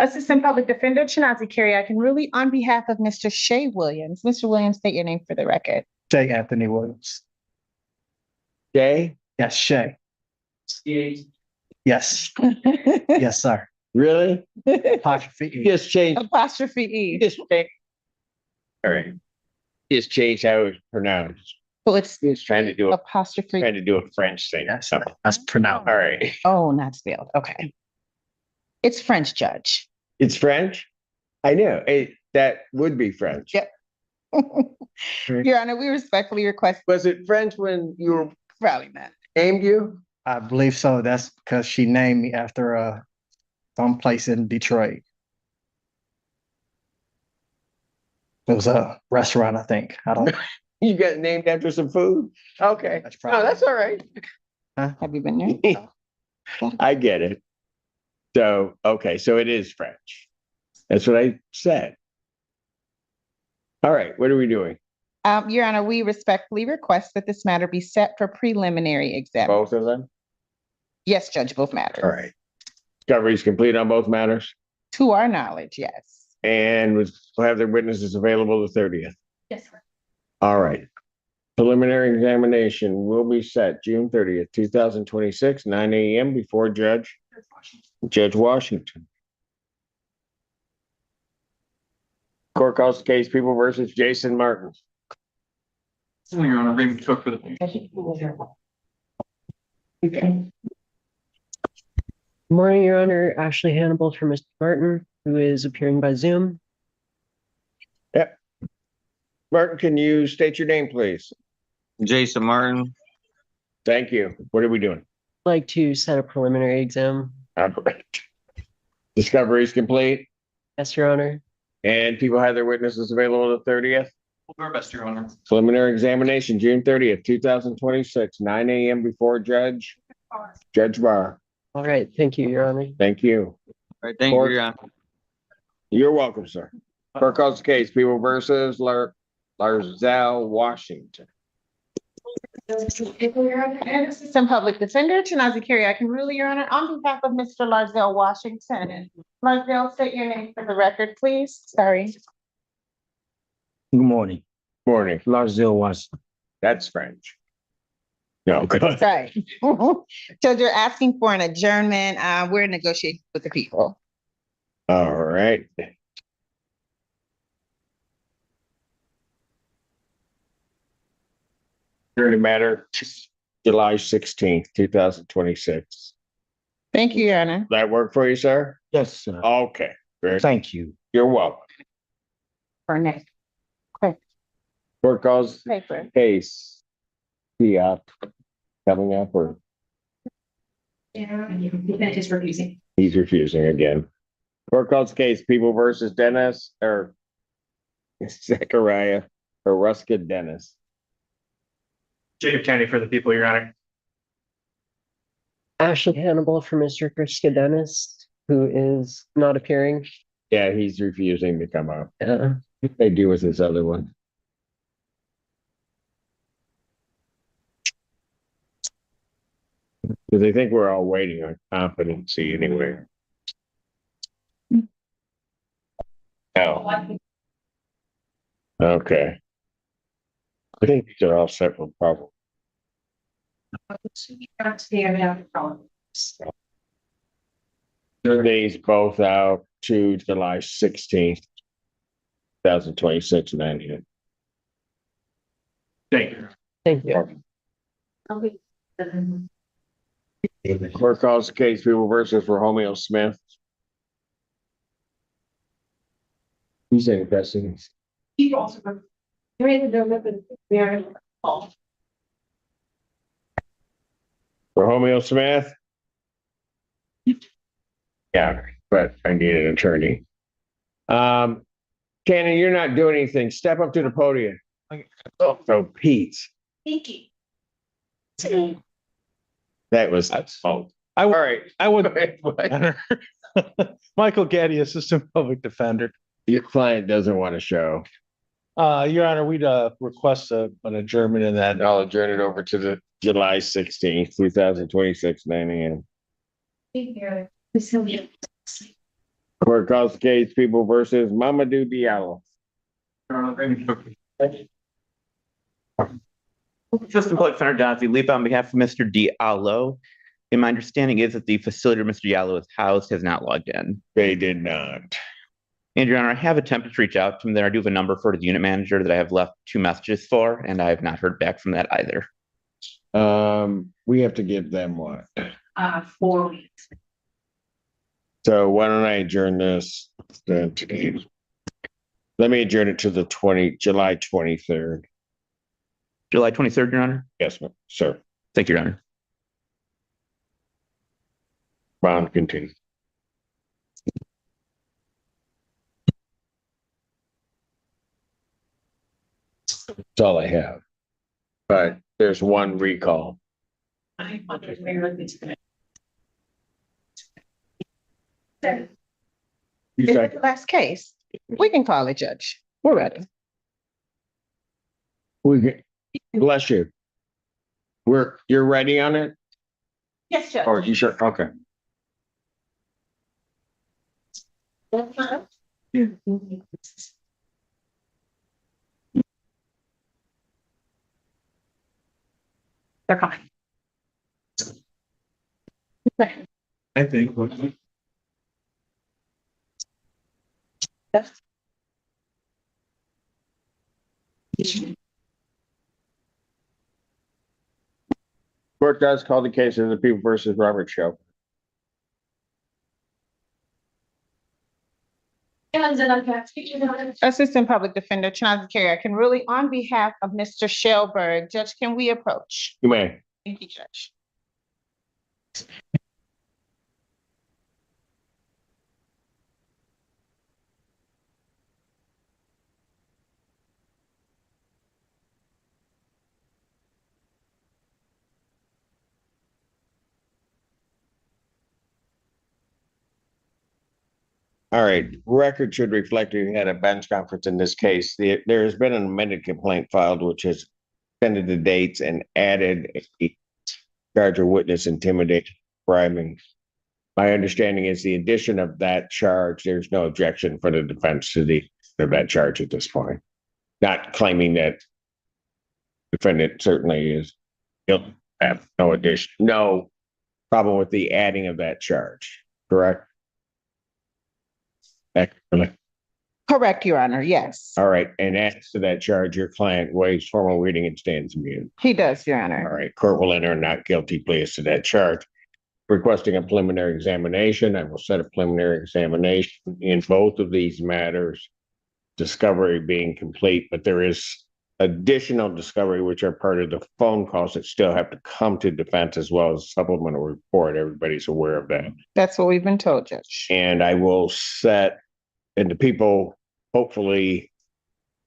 Assistant Public Defender Chinazi Carey, I can really on behalf of Mr. Shay Williams. Mr. Williams, state your name for the record. Shay Anthony Williams. Shay? Yes, Shay. Yes. Yes, sir. Really? Apostrophe E. Just change. Apostrophe E. Just change. All right. Just change how it's pronounced. So it's Trying to do a apostrophe. French thing. Yes, that's pronounced. All right. Oh, not spelled. Okay. It's French, Judge. It's French? I know. That would be French. Yep. Your Honor, we respectfully request. Was it French when you were Probably not. named you? I believe so. That's because she named me after some place in Detroit. It was a restaurant, I think. I don't. You got named after some food? Okay. That's No, that's all right. Have you been there? I get it. So, okay, so it is French. That's what I said. All right, what are we doing? Your Honor, we respectfully request that this matter be set for preliminary exam. Both of them? Yes, Judge, both matters. All right. Discovery is complete on both matters, To our knowledge, yes. and we'll have their witnesses available the 30th. Yes, sir. All right. Preliminary examination will be set June 30th, 2026, 9 a.m. before Judge Washington. Court calls the case People versus Jason Martin. Your Honor, Raymond Cook for the people. Good morning, Your Honor. Ashley Hannibal for Mr. Martin, who is appearing by Zoom. Yep. Martin, can you state your name, please? Jason Martin. Thank you. What are we doing? Like to set a preliminary exam. All right. Discovery is complete, Yes, Your Honor. and people have their witnesses available the 30th. We'll do our best, Your Honor. Preliminary examination, June 30th, 2026, 9 a.m. before Judge Bar. All right. Thank you, Your Honor. Thank you. All right, thank you, Court- Your Honor. You're welcome, sir. Court calls the case People versus Larzell, Washington. And Assistant Public Defender Chinazi Carey, I can rule, Your Honor, on behalf of Mr. Larzell Washington. Larzell, state your name for the record, please. Sorry. Good morning. Morning. Larzell Washington. That's French. No, good. Right. Judge, you're asking for an adjournment. We're negotiating with the people. All right. Hearing the matter July 16th, 2026. Thank you, Your Honor. That work for you, sir? Yes, sir. Okay. Great. Thank you. You're welcome. For next Court calls paper. case. Coming up, or Yeah, defendant is refusing. he's refusing again. Court calls case People versus Dennis or Zechariah or Ruska Dennis. Jacob Kennedy for the people, Your Honor. Ashley Hannibal for Mr. Krishka Dennis, who is not appearing. Yeah, he's refusing to come up. Uh, What they do with this other one? Because they think we're all waiting on competency anyway. Oh, okay. I think these are all separate problems. These both out to July 16th, 2026, 90. Thank you. Thank you. Court calls the case People versus Romeo Smith. He's in custody. Romeo Smith. Yeah, but I need an attorney. Cannon, you're not doing anything. Step up to the podium. Oh, Pete. Pinky. That was fault. All right. I would. Michael Gaddy, Assistant Public Defender. Your client doesn't want to show. Your Honor, we'd request an adjournment in that. I'll adjourn it over to the July 16th, 2026, 9 a.m. Court calls the case People versus Mamadou Diallo. Assistant Public Defender Donathy Leap on behalf of Mr. Diallo. And my understanding is that the facility where Mr. Diallo is housed has not logged in. They did not. And Your Honor, I have attempted to reach out to him there. I do have a number for the unit manager that I have left 2 messages for, and I have not heard back from that either. We have to give them what? 4 weeks. So why don't I adjourn this then today? Let me adjourn it to the July 23rd. July 23rd, Your Honor? Yes, sir. Thank you, Your Honor. Bond continue. That's all I have. But there's one recall. I wonder where it's gonna. Is it the last case? We can call it, Judge. We're ready. Bless you. You're ready on it? Yes, Judge. Or you sure? Okay. They're coming. I think. Court does call the case of the People versus Robert Show. Assistant Public Defender Chance Carrier can really, on behalf of Mr. Shellberg, Judge, can we approach? You may. Thank you, Judge. All right, record should reflect we had a bench conference in this case. There has been an amended complaint filed, which has extended the dates and added a charge of witness intimidation, bribing. My understanding is the addition of that charge, there's no objection for the defense to that charge at this point. Not claiming that defendant certainly is, he'll have no problem with the adding of that charge, correct? Excellent. Correct, Your Honor, yes. All right, and as to that charge, your client waives formal reading and stands immune. He does, Your All Honor. right, court will enter a not guilty plea as to that charge. Requesting a preliminary examination, I will set a preliminary examination in both of these matters. Discovery being complete, but there is additional discovery, which are part of the phone calls that still have to come to defense as well as supplemental report. Everybody's aware of that. That's what we've been told, Judge. And I will set, and the people hopefully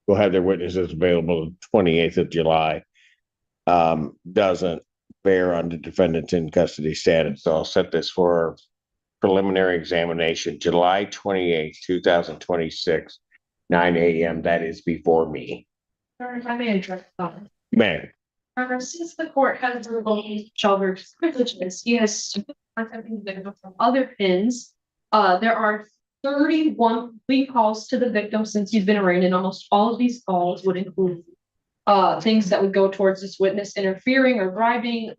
will have their witnesses available the 28th of July. Doesn't bear on the defendant's in custody status. So I'll set this for preliminary examination, July 28th, 2026, 9 a.m. That is before me. If I may address that. Man, Since the court has revoked Shelberg's privileges, he has contacted the victim from other pins. There are 31 plea calls to the victim since he's been arraigned, and almost all of these calls would include things that would go towards this witness interfering or bribing,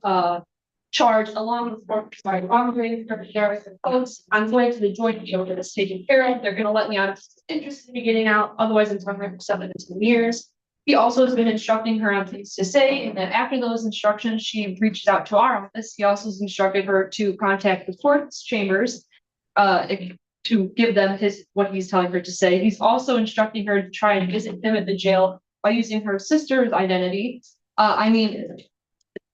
charge along with wrongdoing. I'm going to the joint deal that is taken care of. They're going to let me out if he's interested in getting out. Otherwise, I'm talking for 7 to 10 years. He also has been instructing her on things to say, and then after those instructions, she reaches out to our office. He also has instructed her to contact the court's chambers to give them what he's telling her to say. He's also instructing her to try and visit him at the jail by using her sister's identity. I mean,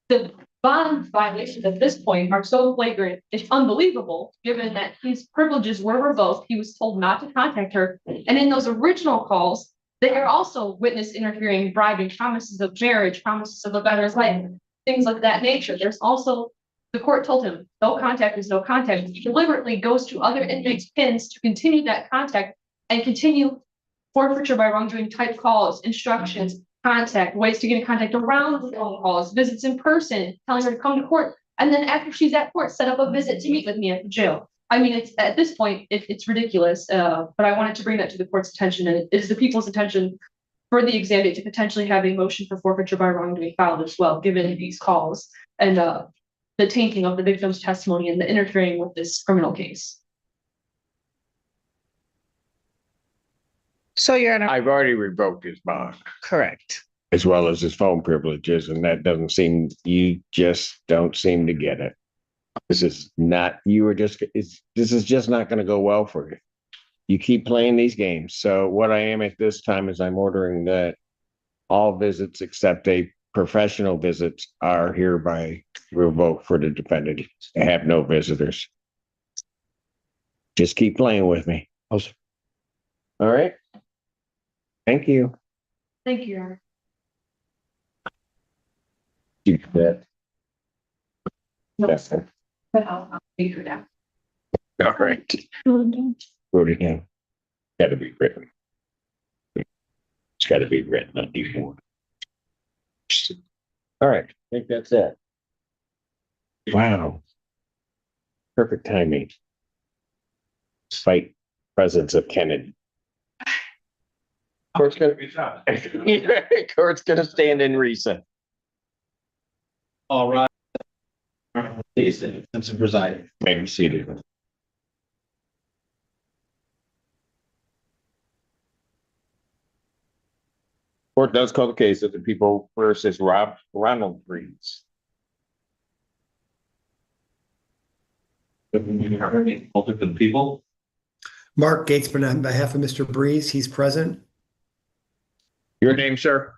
the bond violations at this point are so flagrant, it's unbelievable, given that his privileges were revoked. He was told not to contact her. And in those original calls, they are also witness interfering, bribing, promises of marriage, promises of a better life, things of that nature. There's also, the court told him, no contact is no contact. He deliberately goes to other inmates' pins to continue that contact and continue forfeiture by wrongdoing type calls, instructions, contact, ways to get in contact around the phone calls, visits in person, telling her to come to court. And then after she's at court, set up a visit to meet with me at the jail. I mean, it's at this point, it's ridiculous, but I wanted to bring that to the court's attention, and it is the people's intention for the exam date to potentially have a motion for forfeiture by wrongdoing filed as well, given these calls and the tainting of the victim's testimony and the interfering with this criminal case. So, Your Honor. I've already revoked his bond. Correct. As well as his phone privileges, and that doesn't seem, you just don't seem to get it. This is not, this is just not going to go well for you. You keep playing these games. So what I am at this time is I'm ordering that all visits except a professional visits are hereby revoked for the defendant. I have no visitors. Just keep playing with me. All right. Thank you. Thank you, Your Honor. You bet. No, That's it. but I'll figure it out. All right. Wrote it down. Got to be written. It's got to be written, not before. All right. I think that's it. Wow. Perfect timing. Despite presence of Kennedy. Court's gonna be shot. Court's gonna stand in recess. All right. Simpson presiding. May be seated. Court does call the case of the people versus Ronald Breeze. For the people. Mark Gatesman on behalf of Mr. Breeze, he's present. Your name, sir?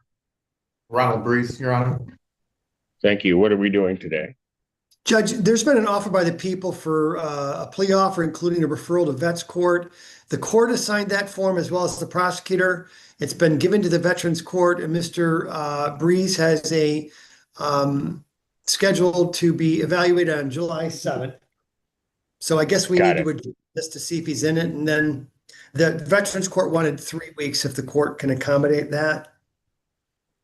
Ronald Breeze, Your Honor. Thank you. What are we doing today? Judge, there's been an offer by the people for a plea offer, including a referral to Vets Court. The court assigned that form as well as the prosecutor. It's been given to the Veterans Court, and Mr. Breeze has a scheduled to be evaluated on July 7th. So I guess we need to adjust this to see if he's in it. And then the Veterans Court wanted 3 weeks if the court can accommodate that.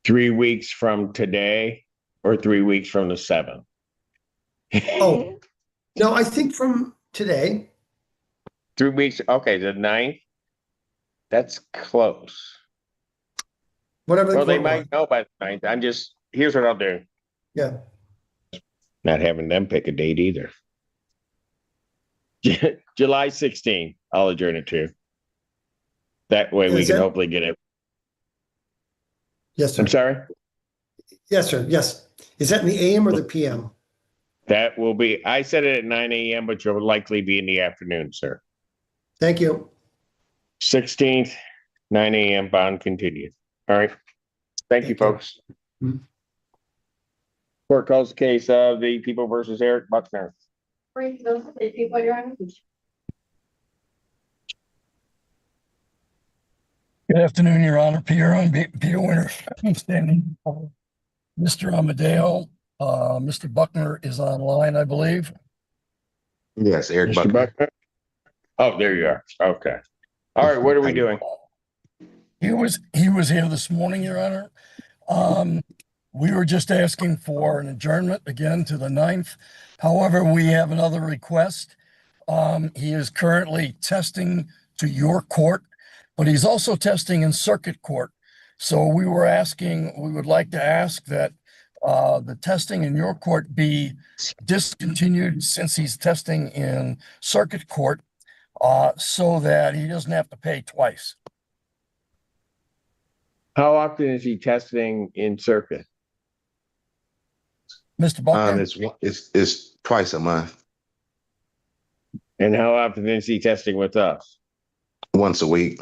3 weeks from today or 3 weeks from the 7th? Oh, no, I think from today. 3 weeks. Okay, the 9th. That's close. Whatever. Well, they might know by the 9th. Here's what I'll do. Yeah. Not having them pick a date either. July 16th, I'll adjourn it to. That way we Is can that- hopefully get it. Yes, sir. I'm sorry? Yes, sir. Yes. Is that in the AM or the PM? That will be, I said it at 9 a.m., but you'll likely be in the afternoon, sir. Thank you. 16th, 9 a.m. bond continued. All right. Thank you, folks. Court calls the case of the People versus Eric Buckner. Good afternoon, Your Honor. Peter Winter, standing. Mr. Amadeo, Mr. Buckner is online, I believe. Yes, Eric Mr. Buckner. Buckner? Oh, there you are. Okay. All right, what are we doing? He was here this morning, Your Honor. We were just asking for an adjournment again to the 9th. However, we have another request. He is currently testing to your court, but he's also testing in circuit court. So we would like to ask that the testing in your court be discontinued since he's testing in circuit court, so that he doesn't have to pay twice. How often is he testing in circuit? Mr. Buckner? It's twice a month, And how often is he testing with us? once a week.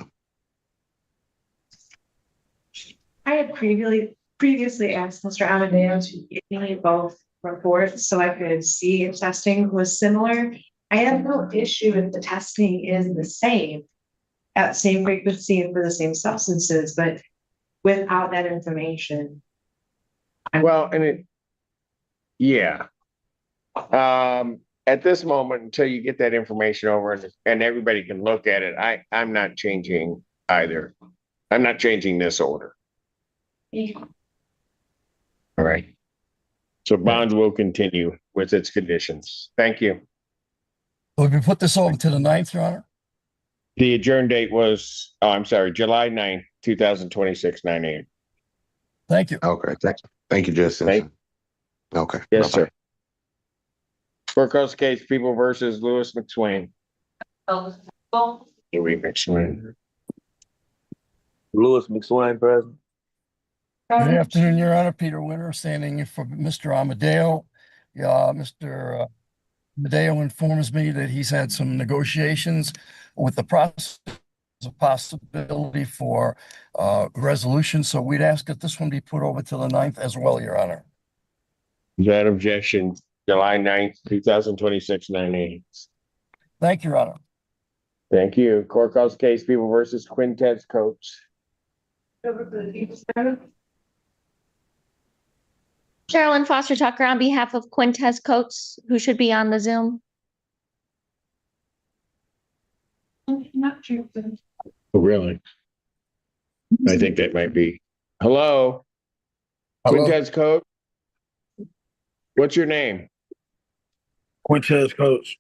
I had previously asked Mr. Amadeo to give me both reports so I could see if testing was similar. I have no issue if the testing is the same at same frequency and for the same substances, but without that information. Well, yeah. At this moment, until you get that information over and everybody can look at it, I'm not changing either. I'm not changing this order. Yeah. All right. So bond will continue with its conditions. Thank you. Would we put this over to the 9th, Your Honor? The adjourn date was, July 9th, 2026, 9 a.m. Thank you. Okay, thank you, Judge Simpson. Okay. Yes, bye-bye. sir. Court calls the case People versus Lewis McSwain. Louis McSwain. Lewis McSwain, present. Good afternoon, Your Honor. Peter Winter, standing in for Mr. Amadeo. Mr. Amadeo informs me that he's had some negotiations with the process, a possibility for resolution. So we'd ask that this one be put over to the 9th as well, Your Honor. That objection, July 9th, 2026, 9 a.m. Thank you, Your Honor. Thank you. Court calls the case People versus Quintez Coates. Carolyn Foster Tucker on behalf of Quintez Coates, who should be on the Zoom. Not true. Oh, really? I think that might be. Hello? Hello? Quintez Coates? What's your name? Quintez Coates.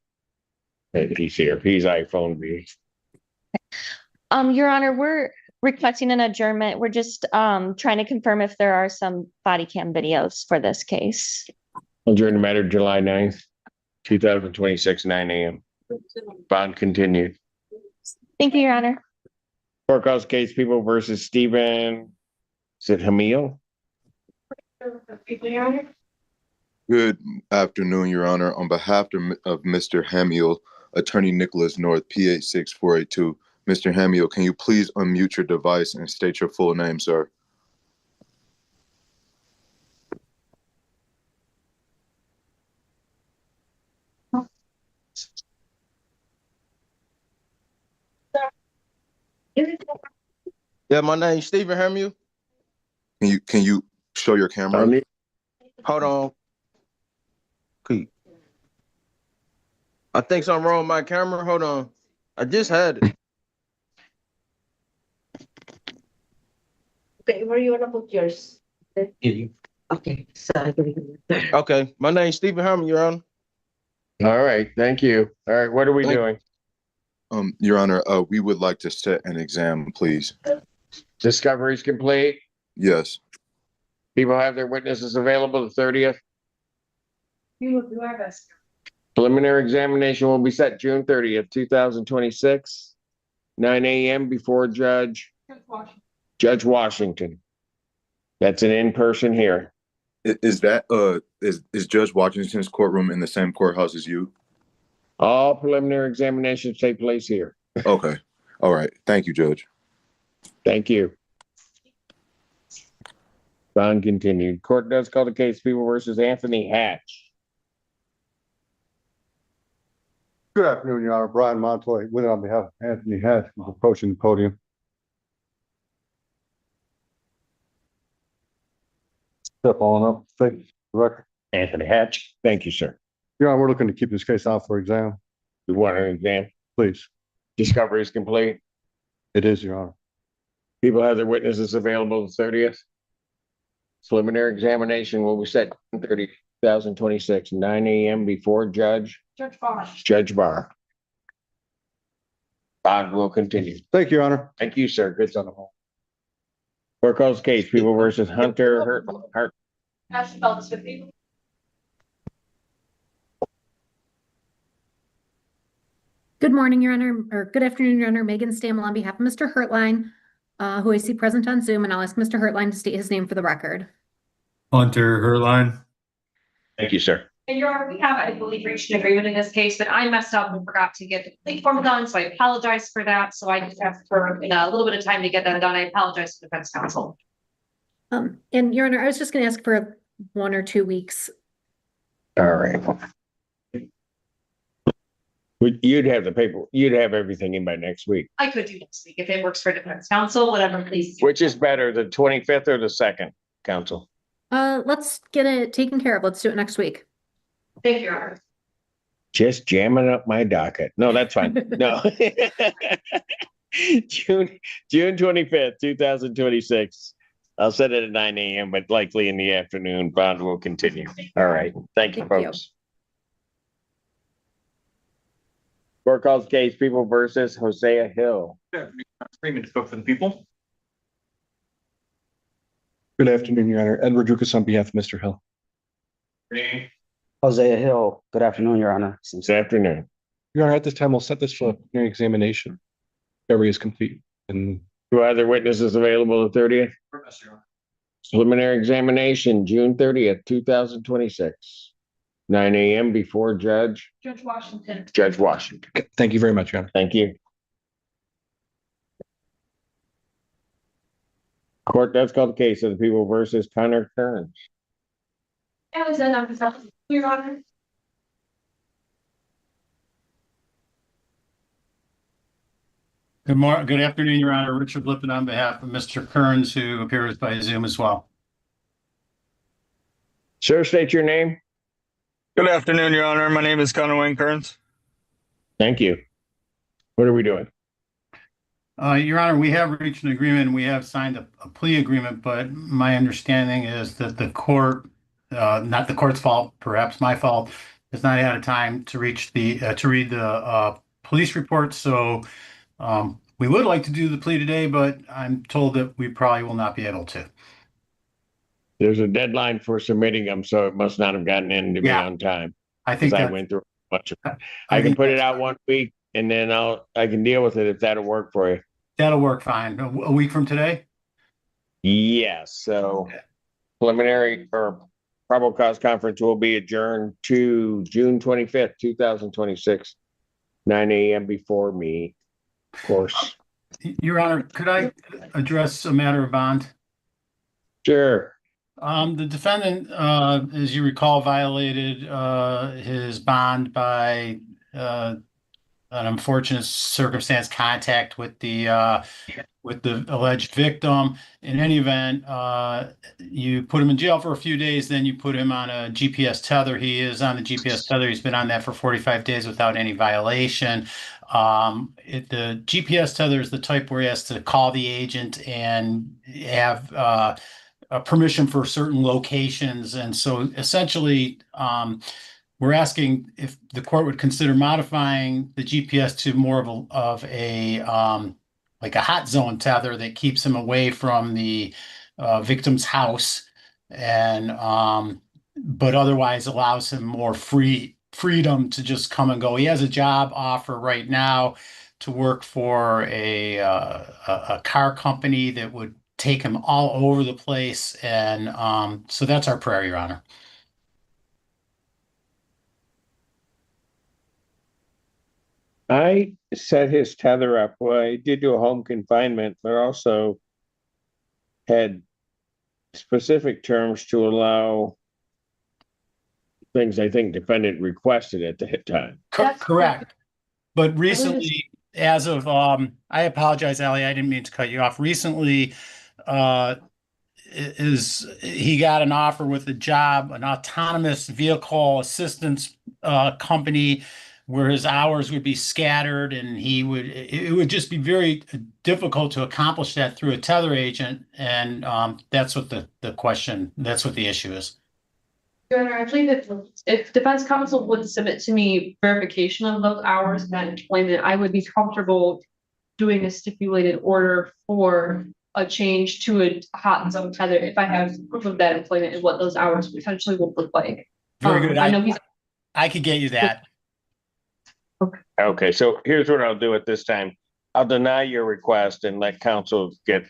He's here. He's iPhone B. Your Honor, we're requesting an adjournment. We're just trying to confirm if there are some body cam videos for this case. Adjourn the matter July 9th, 2026, 9 a.m. Bond continued. Thank you, Your Honor. Court calls case People versus Stephen. Is it Hamil? Good afternoon, Your Honor. On behalf of Mr. Hamiel, Attorney Nicholas North, PA 6482. Mr. Hamiel, can you please unmute your device and state your full name, sir? Yeah, my name's Stephen Hamiel. Can you show your camera? Hold on. Pete. I think something wrong with my camera. Hold on. I just had it. Okay, where you wanna put yours? Okay, so I believe there. Okay, my name's Stephen Hamiel, Your Honor. All right, thank you. All right, what are we doing? Your Honor, we would like to set an exam, please. Discovery's complete. Yes. People have their witnesses available the 30th. We will do our best. Preliminary examination will be set June 30th, 2026. 9 a.m. before Judge Washington. That's an in-person hearing. Is Judge Washington's courtroom in the same courthouse as you? All preliminary examinations take place here. Okay. All right. Thank you, Judge. Thank you. Bond continued. Court does call the case People versus Anthony Hatch. Good afternoon, Your Honor. Brian Montoy, with on behalf of Anthony Hatch, who's approaching the podium. Step on up, take the record. Anthony Hatch. Thank you, sir. Your Honor, we're looking to keep this case out for exam. You want an exam? Please. Discovery is complete. It is, Your Honor. People have their witnesses available the 30th. Preliminary examination will be set 30/2026, 9 a.m. before Judge Barr. Bond will continue. Thank you, Your Honor. Thank you, sir. Good on the whole. Court calls case People versus Hunter Hart. Good morning, Your Honor, or good afternoon, Your Honor. Megan Stamel on behalf of Mr. Hertline, who I see present on Zoom, and I'll ask Mr. Hertline to state his name for the record. Hunter Hertline. Thank you, sir. And Your Honor, we have, I believe, reached an agreement in this case, but I messed up and forgot to get the complete form done, so I apologize for that. So I just asked for a little bit of time to get that done. I apologize to the defense counsel. And Your Honor, I was just going to ask for 1 or 2 weeks. All right. You'd have the paper, you'd have everything in by next week. I could do next week if it works for defense counsel, whatever, please. Which is better, the 25th or the 2nd, counsel? Let's get it taken care of. Let's do it next week. Thank you, Your Honor. Just jamming up my docket. No, that's fine. No. June 25th, 2026. I'll set it at 9 a.m., but likely in the afternoon. Bond will continue. All right. Thank you, folks. Court calls case People versus Hosea Hill. Freeman to spoke for the people. Good afternoon, Your Honor. Edward Dukas on behalf of Mr. Hill. Hosea Hill. Good afternoon, Your Honor. Good afternoon. Your Honor, at this time, we'll set this for a preliminary examination. Discovery is complete. And do other witnesses available the 30th? Preliminary examination, June 30th, 2026. 9 a.m. before Judge Washington. Judge Washington. Thank you very much, Your Honor. Thank you. Court does call the case of the People versus Connor Kearns. Your Honor. Good afternoon, Your Honor. Richard Lippin on behalf of Mr. Kearns, who appears by Zoom as well. Sir, state your name. Good afternoon, Your Honor. My name is Connor Wayne Kearns. Thank you. What are we doing? Your Honor, we have reached an agreement. We have signed a plea agreement, but my understanding is that the court, not the court's fault, perhaps my fault, has not had time to read the police report. So we would like to do the plea today, but I'm told that we probably will not be able to. There's a deadline for submitting them, so it must not have gotten in to me on time. I think I went through a bunch of. I can put it out 1 week, and then I can deal with it if that'll work for you. That'll work fine. A week from today? Yes. So preliminary or probable cause conference will be adjourned to June 25th, 2026, 9 a.m. before me, of course. Your Honor, could I address a matter of bond? Sure. The defendant, as you recall, violated his bond by an unfortunate circumstance contact with the alleged victim. In any event, you put him in jail for a few days, then you put him on a GPS tether. He is on the GPS tether. He's been on that for 45 days without any violation. The GPS tether is the type where he has to call the agent and have permission for certain locations. And so essentially, we're asking if the court would consider modifying the GPS to more of a like a hot zone tether that keeps him away from the victim's house, and but otherwise allows him more freedom to just come and go. He has a job offer right now to work for a car company that would take him all over the place. And so that's our prayer, Your Honor. I set his tether up. Well, I did do a home confinement, but also had specific terms to allow things I think defendant requested at the time. Correct. But recently, as of, I apologize, Ally, I didn't mean to cut you off. Recently, he got an offer with a job, an autonomous vehicle assistance company, where his hours would be scattered, and it would just be very difficult to accomplish that through a tether agent. And that's what the issue is. Your Honor, I believe if defense counsel would submit to me verification of those hours of that employment, I would be comfortable doing a stipulated order for a change to a hot zone tether if I have proof of that employment and what those hours potentially would look like. Very good. I know I could get you that. Okay, so here's what I'll do at this time. I'll deny your request and let counsel get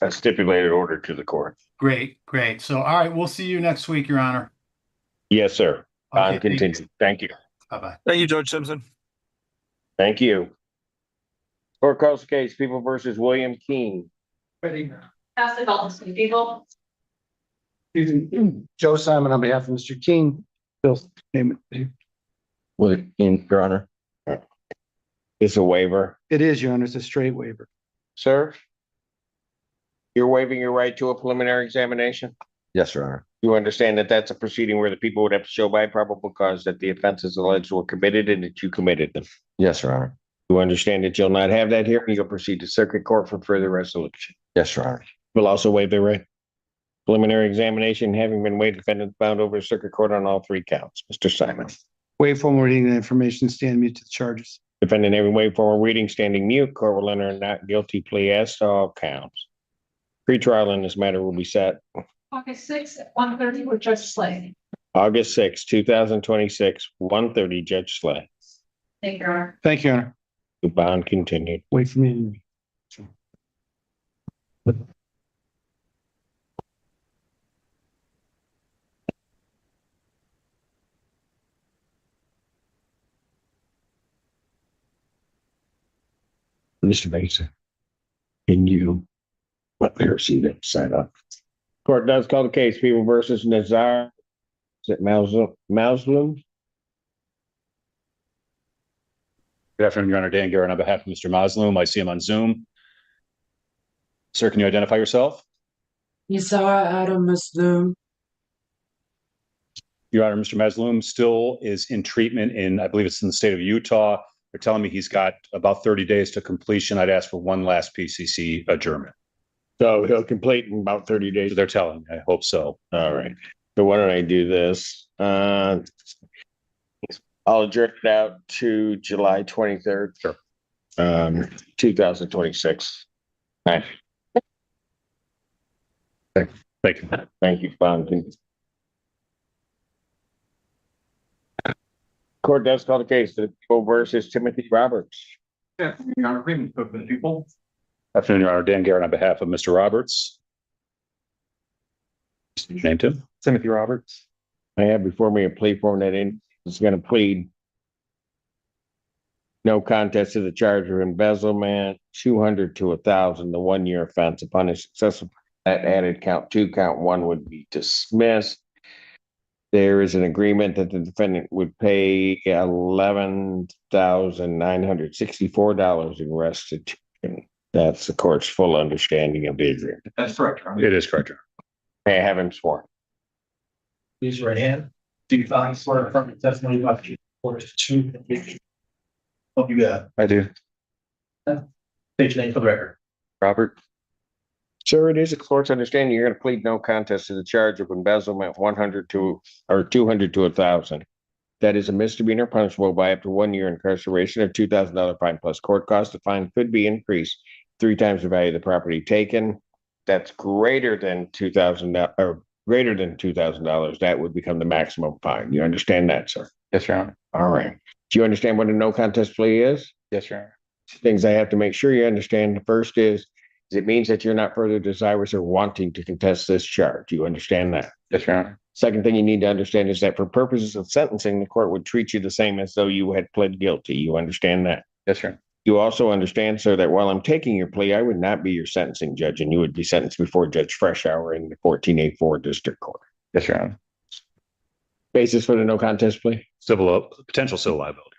a stipulated order to the court. Great. So, all right, we'll see you next week, Your Honor. Yes, sir. Okay, Continue. Thank you. Bye-bye. Thank you, Judge Simpson. Thank you. Court calls the case, People versus William Keene. Pass it all to people. Joe Simon on behalf of Mr. King. Bill, name it. Your Honor. It's a waiver. It is, Your Honor. It's a straight waiver. Sir? You're waiving your right to a preliminary examination? Yes, Your Honor. You understand that that's a proceeding where the people would have to show by probable cause that the offenses alleged were committed and that you committed them? Yes, Your Honor. You understand that you'll not have that here and you'll proceed to circuit court for further resolution? Yes, Your Honor. Will also waive their right. Preliminary examination having been waived, defendant bound over to circuit court on all three counts. Mr. Simon. Waive formal reading of the information, stand mute to the charges. Defendant having waived formal reading, standing mute, court will enter a not guilty plea as to all counts. Pretrial in this matter will be set August 6th at 1:30 with Judge Slay. August 6, 2026, 1:30, Judge Slay. Thank you, Your Honor. Thank you, Your Honor. The bond continued. Wait for me. Mr. Mason, can you let me see that sign up? Court does call the case, People versus Nazar. Is it Maslum? Good afternoon, Your Honor. Dan Garrett on behalf of Mr. Maslum. I see him on Zoom. Sir, can you identify yourself? Yisara Adam Muslim. Your Honor, Mr. Maslum still is in treatment I believe it's in the state of Utah. They're telling me he's got about 30 days to completion. I'd ask for one last PCC adjournment. So he'll complete in about 30 days. They're telling me. I hope so. All right. So why don't I do this? I'll adjourn it out to July 23rd. Sure. 2026. All right. Thank you. Thank you, bond. Court does call the case, the People versus Timothy Roberts. Yeah, Your Honor, Raymond Cook for the people. Afternoon, Your Honor. Dan Garrett on behalf of Mr. Roberts. Named him? Timothy Roberts. I have before me a plea form that is going to plead no contest to the charge of embezzlement, 200 to 1,000, the 1-year offense. Upon a successful added count 2, count 1 would be dismissed. There is an agreement that the defendant would pay $11,964 in restitution. That's the court's full understanding of the agreement. That's correct, Your Honor. It is correct, Your May I have him sworn? Please your right hand. Do you solemnly swear to affirm the testimony you have to report is true and the truth? Hope you got. I do. State your name for the record. Robert. Sir, it is the court's understanding you're going to plead no contest to the charge of embezzlement 200 to 1,000. That is a misdemeanor punishable by up to 1 year incarceration, of $2,000 fine plus court cost. The fine could be increased 3 times the value of the property taken. That's greater than $2,000 or greater than $2,000. That would become the maximum fine. You understand that, sir? Yes, Your Honor. All right. Do you understand what a no contest plea is? Yes, Your Honor. things I have to make sure you understand. The first is it means that you're not further desirous or wanting to contest this charge. You understand that? Yes, Your Honor. Second thing you need to understand is that for purposes of sentencing, the court would treat you the same as though you had pled guilty. You understand that? Yes, Your Honor. You also understand, sir, that while I'm taking your plea, I would not be your sentencing judge, and you would be sentenced before Judge Freshour in the 14A4 District Court. Yes, Your Honor. Basis for the no contest plea? Potential civil liability.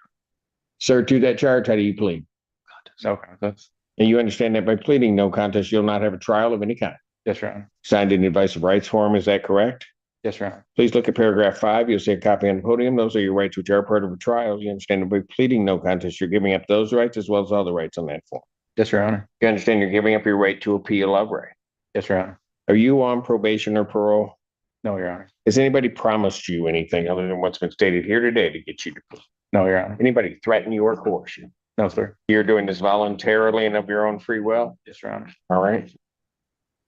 Sir, to that charge, how do you plead? No contest. And you understand that by pleading no contest, you'll not have a trial of any kind. Yes, Your Honor. Signed in advice of rights form, is that correct? Yes, Your Honor. Please look at paragraph 5. You'll see a copy on the podium. Those are your rights which are part of a trial. You understand that by pleading no contest, you're giving up those rights as well as all the rights on that form. Yes, Your Honor. You understand you're giving up your right to appeal of right. Yes, Your Honor. Are you on probation or parole? No, Your Honor. Has anybody promised you anything other than what's been stated here today to get you to plea? No, Your Honor. Anybody threaten you or coerce you? No, sir. You're doing this voluntarily and of your own free will? Yes, Your Honor. All right.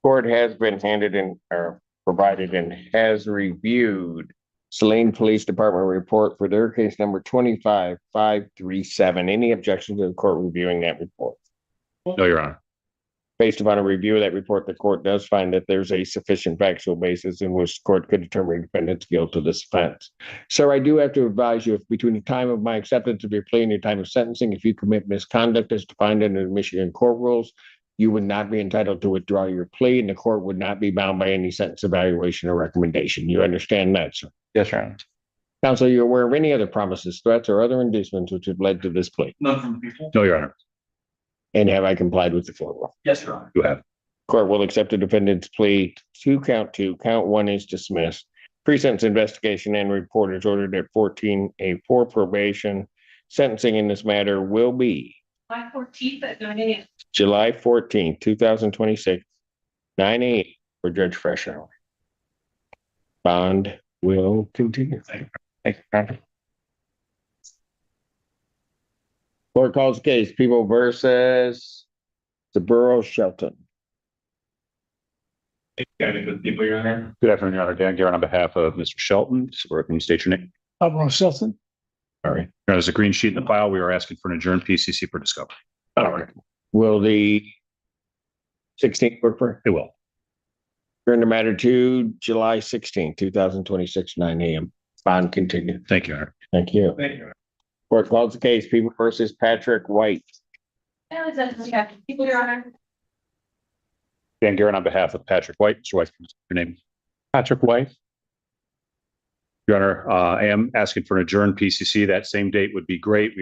Court has been handed in or provided and has reviewed Saline Police Department report for their case number 25537. Any objection to the court reviewing that report? No, Your Honor. Based upon a review of that report, the court does find that there's a sufficient factual basis in which the court could determine defendant's guilt of this offense. Sir, I do have to advise you, if between the time of my acceptance of your plea and your time of sentencing, if you commit misconduct as defined under the Michigan court rules, you would not be entitled to withdraw your plea, and the court would not be bound by any sentence evaluation or recommendation. You understand that, sir? Yes, Your Honor. Counsel, are you aware of any other promises, threats, or other inducements which have led to this plea? None from the people. No, Your Honor. And have I complied with the court rule? Yes, Your Honor. You have. Court will accept the defendant's plea to count 2. Count 1 is dismissed. Pre-sentence investigation and report is ordered at 14A4 probation. Sentencing in this matter will be July 14th at 9 a.m. July 14th, 2026, 9 a.m. for Judge Freshour. Bond will continue. Thank you, Your Honor. Court calls the case, People versus the Borough Shelton. Good afternoon, Your Honor. Dan Garrett on behalf of Mr. Shelton. So can you state your name? Borough Shelton. All right. There's a green sheet in the file. We are asking for an adjourned PCC for discovery. All right. Will the 16th work for? It will. Turn the matter to July 16th, 2026, 9 a.m. Bond continued. Thank you, Your Honor. Thank you. Thank you. Court calls the case, People versus Patrick White. People, Your Honor. Dan Garrett on behalf of Patrick White. Mr. White, your name? Patrick White. Your Honor, I am asking for an adjourned PCC. That same date would be great.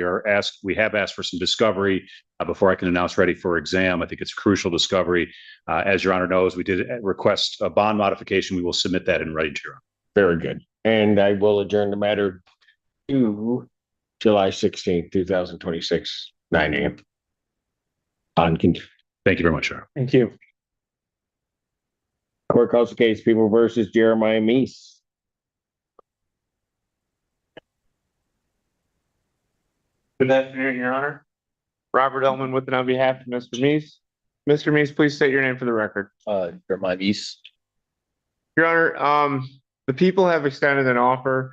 We have asked for some discovery before I can announce ready for exam. I think it's crucial discovery. As Your Honor knows, we did request a bond modification. We will submit that in writing to Your Honor. Very good. And I will adjourn the matter to July 16th, 2026, 9 a.m. Bond continued. Thank you very much, Your Honor. Thank you. Court calls the case, People versus Jeremiah Meese. Good afternoon, Your Honor. Robert Ellman with and on behalf of Mr. Meese. Mr. Meese, please state your name for the record. Jeremiah Meese. Your Honor, the people have extended an offer.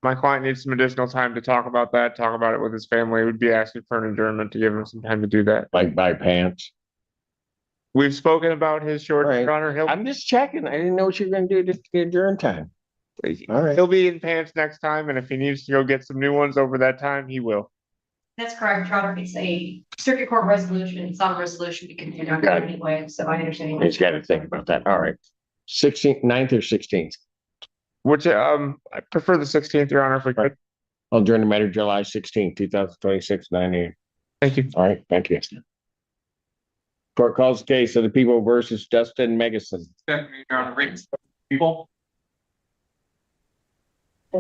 My client needs some additional time to talk about that, talk about it with his family. We'd be asking for an adjournment to give him some time to do that. Like by pants. We've spoken about his short, Right. Your Honor. I'm just checking. I didn't know what you were going to do just to get adjourn time. All right. He'll be in pants next time, and if he needs to go get some new ones over that time, he will. That's correct, Your Honor. It's a circuit court resolution. It's not a resolution we can do Got it. anyway, so I understand. He's got to think about that. All right. 16th, 9th or 16th? Which, I prefer the 16th, Your Honor, if we could. I'll adjourn the matter July 16th, 2026, 9 a.m. Thank you. All right. Thank you. Court calls the case of the People versus Dustin Megason. Your Honor, people.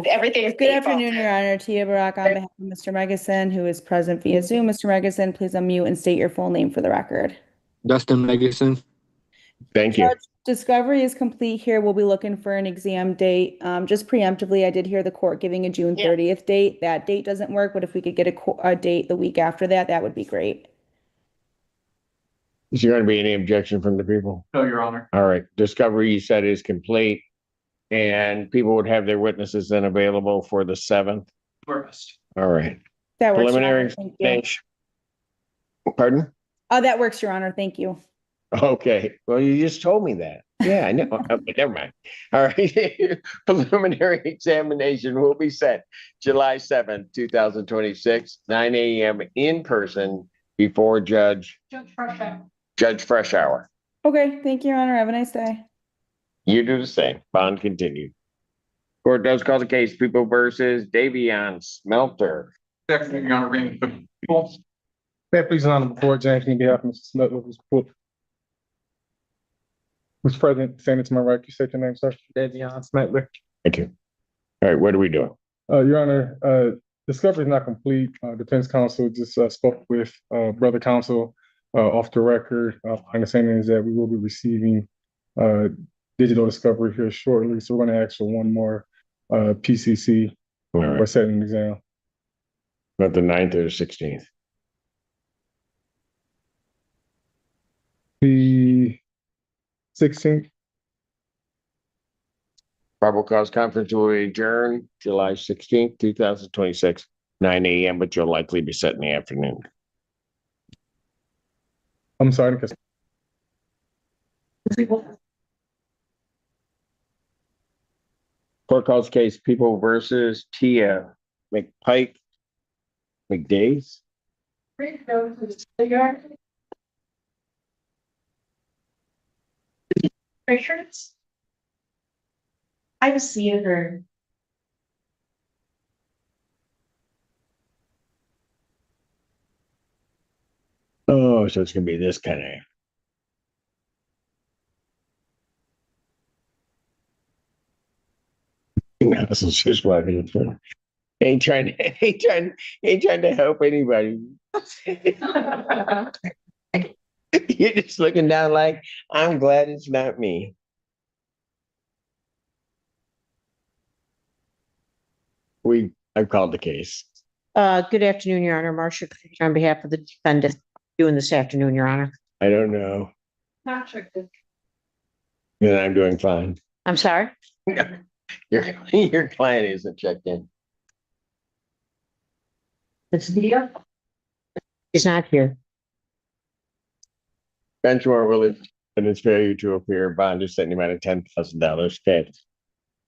Everything is Good afternoon, Your Honor. Tia Barak on behalf of Mr. Megason, who is present via Zoom. Mr. Megason, please unmute and state your full name for the record. Dustin Megason. Thank you. Judge, discovery is complete here. We'll be looking for an exam date. Just preemptively, I did hear the court giving a June 30th date. That date doesn't work, but if we could get a date the week after that, that would be great. Is there going to be any objection from the people? No, Your Honor. All right. Discovery, you said, is complete. And people would have their witnesses then available for the 7th. First. All right. That works, Your Preliminary Honor. Thank you. examination. Pardon? Oh, that works, Your Honor. Thank you. Okay, well, you just told me that. Yeah, I know. Never mind. All right. Preliminary examination will be set July 7th, 2026, 9 a.m. in person before Judge Fresh Hour. Okay, thank you, Your Honor. Have a nice day. You do the same. Bond continued. Court does call the case People versus Davion Smelter. Good afternoon, Your Honor. Ring the people. May it please the Honorable Court, James, on behalf of Mr. Smelter, who's put. Mr. President, standing to my right, you state your name, sir. Davion Smelter. Thank you. All right, what are we doing? Your Honor, discovery is not complete. Defense counsel just spoke with brother counsel off the record. My understanding is that we will be receiving digital discovery here shortly. So we're going to ask for one more PCC for setting an exam. About the 9th or 16th? The 16th. Probable cause conference will adjourn July 16th, 2026, 9 a.m., but you'll likely be set in the afternoon. I'm sorry. Court calls case People versus Tia McDays. Richards? I've seen her. Oh, so it's gonna be this kind of. This is just walking through. Ain't trying to help anybody. You're just looking down like, I'm glad it's not me. I've called the case. Good afternoon, Your Honor. Marcia on behalf of the defendant doing this afternoon, Your Honor. I don't know. Not sure. Then I'm doing fine. I'm sorry? Your client isn't checked in. It's here. He's not here. Bench warrant will and its failure to appear, bond is set in the amount of $10,000 cash.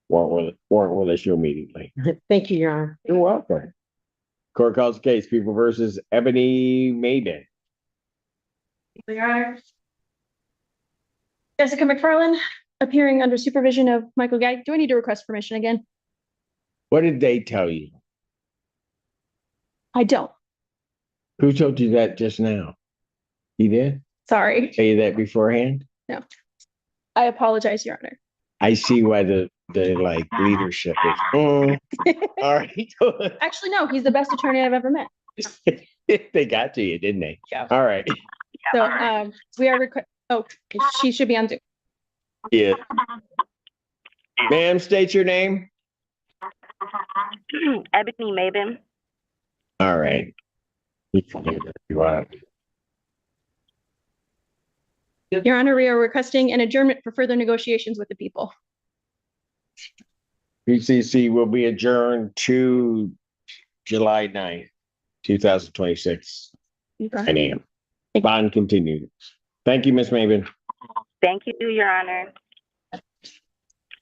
Warrant will issue immediately. Thank you, Your Honor. You're welcome. Court calls the case People versus Ebony Maiden. Jessica McFarland, appearing under supervision of Michael Guy. Do I need to request permission again? What did they tell you? I don't. Who told you that just now? He did? Sorry. Tell you that beforehand? No. I apologize, Your Honor. I see why the like leadership is. All right. Actually, no, he's the best attorney I've ever met. They got to you, didn't they? Yeah. All right. So we are she should be on Zoom. Yeah. Ma'am, state your name. Ebony Maben. All right. You can do that if you want. Your Honor, we are requesting an adjournment for further negotiations with the people. PCC will be adjourned to July 9th, 2026. Okay. 9 a.m. Bond continued. Thank you, Ms. Maven. Thank you, Your Honor.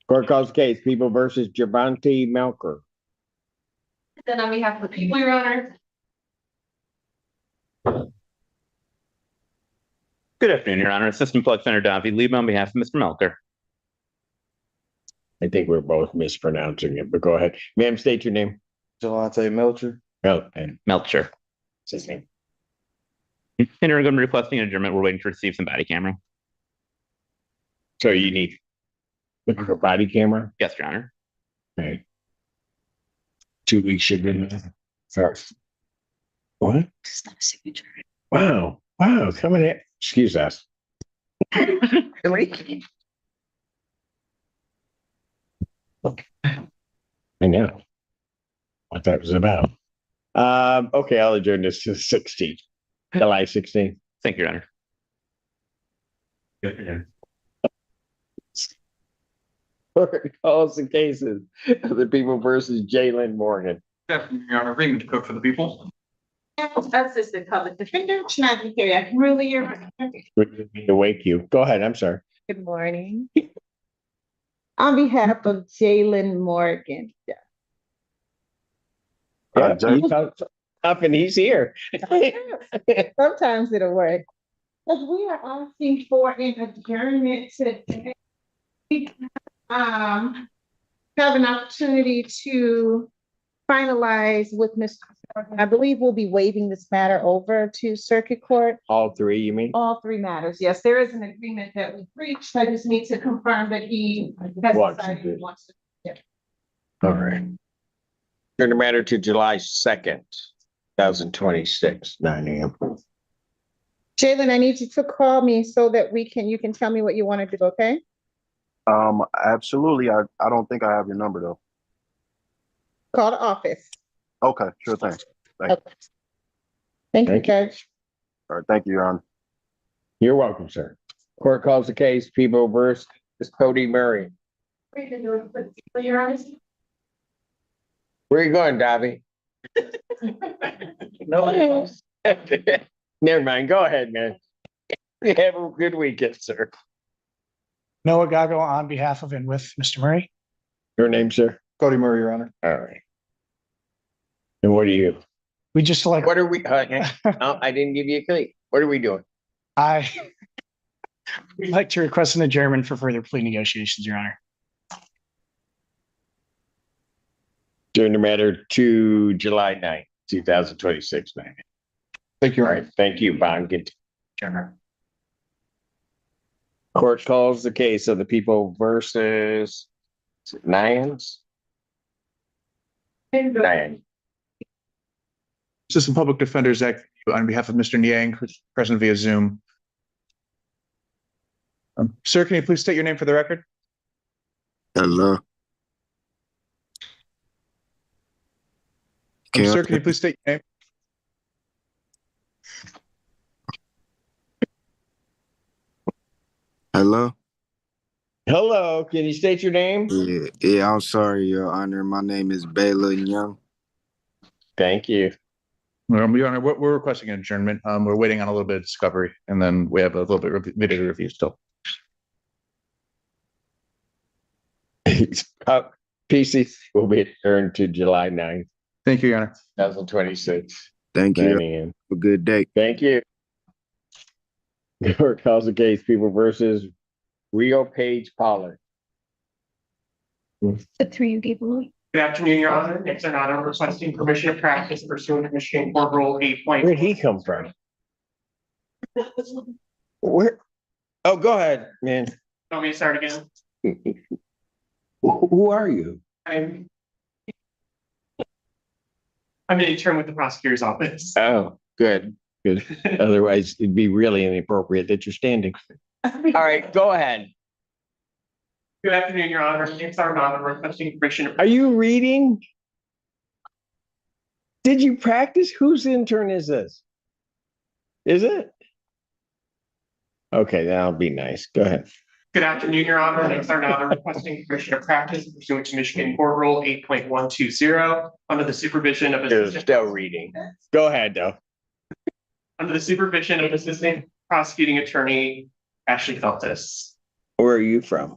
Court calls case People versus Javante Melker. Then on behalf of the people, Your Honor. Good afternoon, Your Honor. Assistant Public Defender Davi Lieb on behalf of Mr. Melker. I think we're both mispronouncing it, but go ahead. Ma'am, state your name. Javante Melcher. Oh, and Melcher. What's his name? And we're going to be requesting an adjournment. We're waiting to receive some body camera. So you need looking for body camera? Yes, Your Honor. Okay. 2 weeks should be. Sorry. What? It's not a signature. Wow. Wow. Coming in. Excuse us. I know what that was about. Okay, I'll adjourn this to the 16th. July 16th. Thank you, Your Honor. Court calls the cases of the People versus Jalen Morgan. Good afternoon, Your Honor. Ring to cook for the people. Assistant Public Defender, Chinaki Area, really your. To wake you. Go ahead. I'm sorry. Good morning. On behalf of Jalen Morgan. Yeah, you talk up and he's here. Sometimes it'll work. Because we are asking for an adjournment today. Have an opportunity to finalize with Mr. Morgan. I believe we'll be waiving this matter over to Circuit Court. All three, you mean? All three matters. Yes, there is an agreement that we reached. I just need to confirm that he has Wants to decided do he it. wants to. Yeah. All right. Turn the matter to July 2nd, 2026, 9 a.m. Jalen, I need you to call me so that you can tell me what you want to do, okay? Absolutely. I don't think I have your number though. Call the office. Okay, sure thing. Thank you. Thank you, Judge. All right, thank you, Your Honor. You're welcome, sir. Court calls the case, People versus Cody Murray. Your Honor. Where you going, Davy? No. Never mind. Go ahead, man. Have a good weekend, sir. Noah Gago on behalf of and with Mr. Murray. Your name, sir? Cody Murray, Your Honor. All right. And what are you? We just select. What are we? Oh, I didn't give you a clue. What are we doing? We'd like to request an adjournment for further plea negotiations, Your Honor. Turn the matter to July 9th, 2026, man. Thank you. All right. Thank you, Bond. Get Court calls the case of the People versus Nyans. Nyan. Assistant Public Defender Zach on behalf of Mr. Niang, who's present via Zoom. Sir, can you please state your name for the record? Hello. Sir, can you please state your name? Hello. Hello. Can you state your name? Yeah, I'm sorry, Your Honor. My name is Bayla Young. Thank you. Your Honor, we're requesting an adjournment. We're waiting on a little bit of discovery, and then we have a little bit of video review still. PC will be adjourned to July 9th. Thank you, Your Honor. 2026. Thank you. 9 a.m. Have a good day. Thank you. Court calls the case, People versus Rio Page Pollard. The three you gave away. Good afternoon, Your Honor. Next on order requesting permission of practice pursuant to Michigan Court Rule 8. Where'd he come from? Where? Oh, go ahead, man. Want me to start again? Who are you? I'm an intern with the prosecutor's office. Oh, good. Good. Otherwise, it'd be really inappropriate that you're standing. All right, go ahead. Good afternoon, Your Honor. Next on order requesting permission. Are you reading? Did you practice? Whose intern is this? Is it? Okay, that'll be nice. Go ahead. Good afternoon, Your Honor. Next on order requesting permission of practice pursuant to Michigan Court Rule 8.120 under the supervision of You're still reading. Go ahead, though. Under the supervision of Assistant Prosecuting Attorney Ashley Feltis. Where are you from?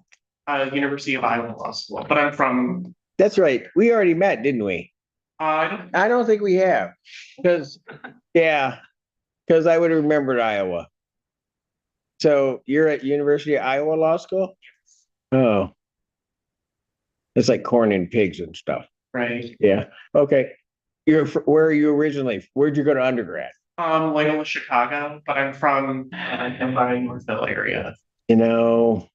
University of Iowa Law School, but I'm from. That's right. We already met, didn't we? I don't think we have. Because I would have remembered Iowa. So you're at University of Iowa Law School? Oh. It's like corn and pigs and stuff. Right. Yeah. Okay. Where are you originally? Where'd you go to undergrad? Loyola, Chicago, but I'm from Northville area. You know,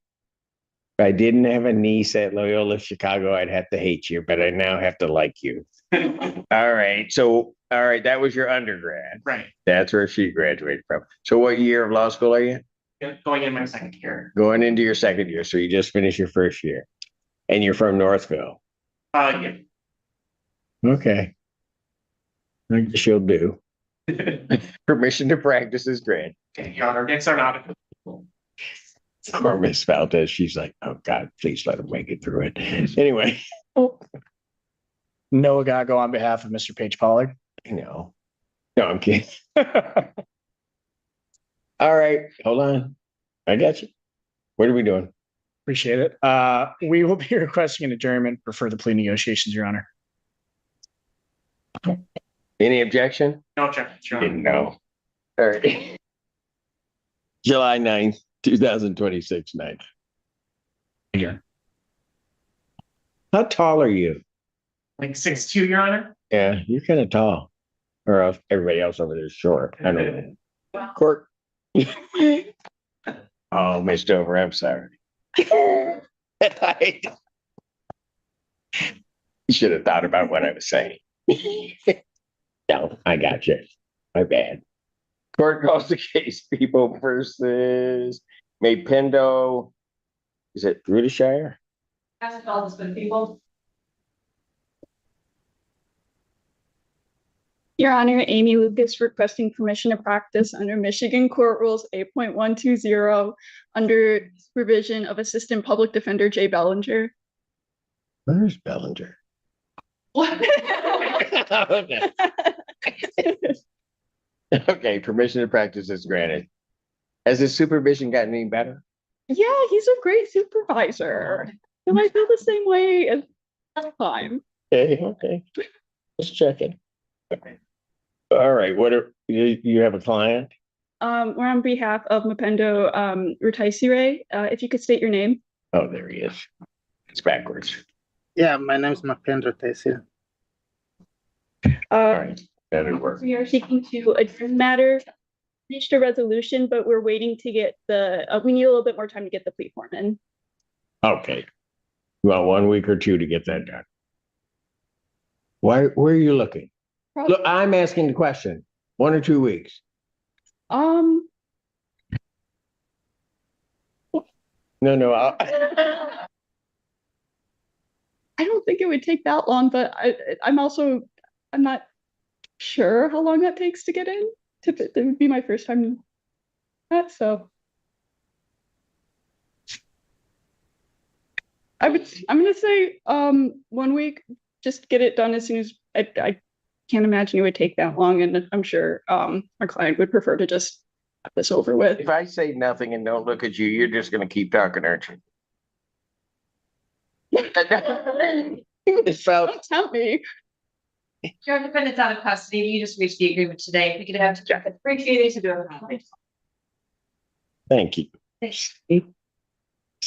if I didn't have a niece at Loyola, Chicago, I'd have to hate you, but I now have to like you. All right. So, that was your undergrad. Right. That's where she graduated from. So what year of law school are you? Going in my second year. Going into your second year. So you just finished your first year. And you're from Northville. Yeah. Okay. I guess she'll do. Permission to practice is granted. Your Honor, next are not. Or Miss Valdez, she's like, oh God, please let him make it through it. Anyway. Noah Gago on behalf of Mr. Page Pollard. You know. No, I'm kidding. All right, hold on. I got you. What are we doing? Appreciate it. We will be requesting an adjournment for further plea negotiations, Your Honor. Any objection? No objection, Your Didn't know. All right. July 9th, 2026 night. Again. How tall are you? Like 6'2", Your Honor? Yeah, you're kind of tall. Or else everybody else over there is short. I don't know. Court. Oh, Miss Dover, I'm sorry. You should have thought about what I was saying. No, I got you. My bad. Court calls the case People versus Maypendo. Is it Rudeshire? Hasn't all this been people? Your Honor, Amy Lucas requesting permission to practice under Michigan Court Rules 8.120 under supervision of Assistant Public Defender Jay Bellinger. Where's Bellinger? Okay, permission to practice is granted. Has his supervision gotten any better? Yeah, he's a great supervisor. And I feel the same way as last time. Okay. Just checking. Okay. All right, what are you have a client? We're on behalf of Mapendo Rutaisire. If you could state your name. Oh, there he is. It's backwards. Yeah, my name is Mapendo Rutaisire. All right, that'll work. We are seeking to adjourn the matter, reached a resolution, but we're waiting to get we need a little bit more time to get the plea form in. Okay. You want 1 week or 2 to get that done? Where are you looking? Look, I'm asking the question. 1 or 2 weeks? No. I don't think it would take that long, but I'm not sure how long that takes to get in. It would be my first time that, so. I'm gonna say 1 week, just get it done as soon as I can't imagine it would take that long, and I'm sure our client would prefer to just have this over with. If I say nothing and don't look at you, you're just gonna keep talking, aren't you? Don't tempt me. Your defendant's out of custody. You just reached the agreement today. We could have to check it. Appreciate it to do it. Thank you. See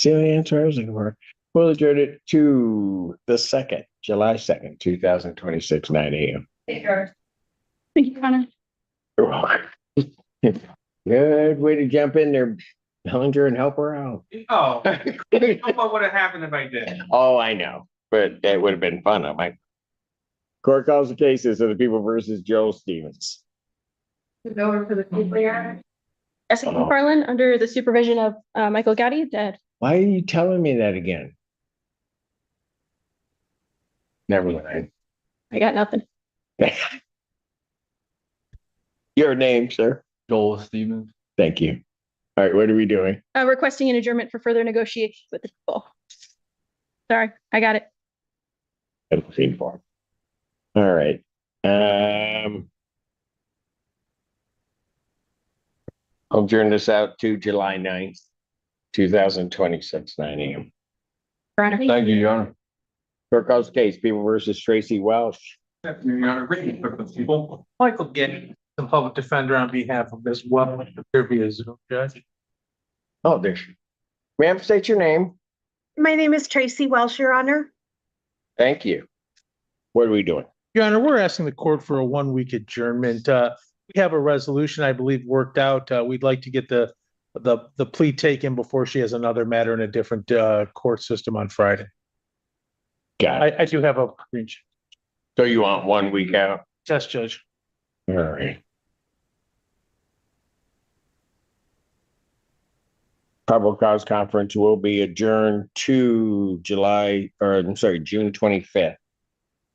the answer I was looking for. We'll adjourn it to the 2nd, July 2nd, 2026, 9 a.m. Thank you, Connor. You're welcome. Good way to jump in there, Bellinger, and help her out. Oh, what would have happened if I did? Oh, I know, but that would have been fun. I might. Court calls the cases of the People versus Joel Stevens. Over for the people, Your Honor. Jessica McFarland, under the supervision of Michael Gatti, dead. Why are you telling me that again? Never mind. I got nothing. Your name, sir? Joel Stevens. Thank you. All right, what are we doing? Requesting an adjournment for further negotiations with the people. Sorry, I got it. For. All right. I'll adjourn this out to July 9th, 2026, 9 a.m. Thank you, Your Honor. Court calls the case, People versus Tracy Welsh. Your Honor, written for the people. Michael Getty, the public defender on behalf of this well, there be a Zoom judge. Oh, there she. Ma'am, state your name. My name is Tracy Welsh, Your Honor. Thank you. What are we doing? Your Honor, we're asking the court for a 1 week adjournment. We have a resolution, I believe, worked out. We'd like to get the plea taken before she has another matter in a different court system on Friday. Got it. I do have a green check. So you want 1 week out? Yes, Judge. All right. Probable cause conference will be adjourned to June 25th,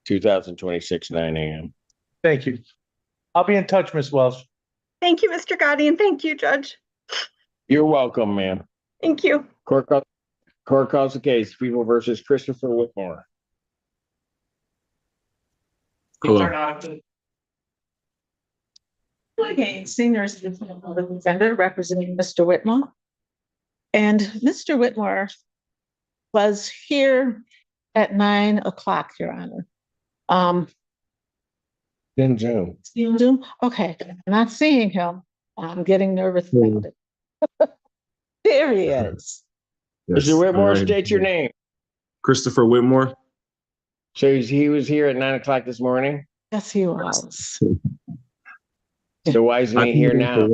2026, 9 a.m. Thank you. I'll be in touch, Ms. Welsh. Thank you, Mr. Gotti, and thank you, Judge. You're welcome, ma'am. Thank you. Court calls the case, People versus Christopher Whitmore. Hello. Joy Gaines, Senior Assistant Public Defender, representing Mr. Whitmore. And Mr. Whitmore was here at 9 o'clock, Your Honor. Then Zoom. In Zoom? Okay, I'm not seeing him. I'm getting nervous about it. There he is. Mr. Whitmore, state your name. Christopher Whitmore. So he was here at 9 o'clock this morning? Yes, he was. So why isn't he here now?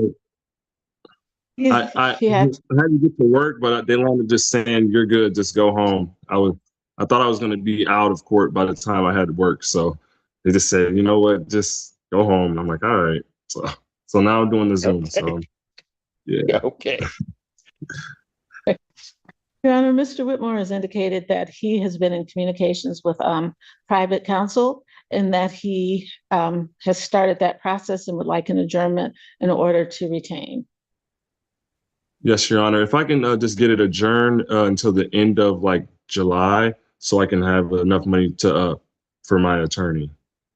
I had to get to work, but they wanted just saying, "You're good, just go home." I thought I was going to be out of court by the time I had to work, so they just said, "You know what, just go home." And I'm like, "All right." So now I'm doing the Zoom. Okay. So yeah. Okay. Your Honor, Mr. Whitmore has indicated that he has been in communications with private counsel and that he has started that process and would like an adjournment in order to retain. Yes, Your Honor. If I can just get it adjourned until the end of like July, so I can have enough money to for my attorney,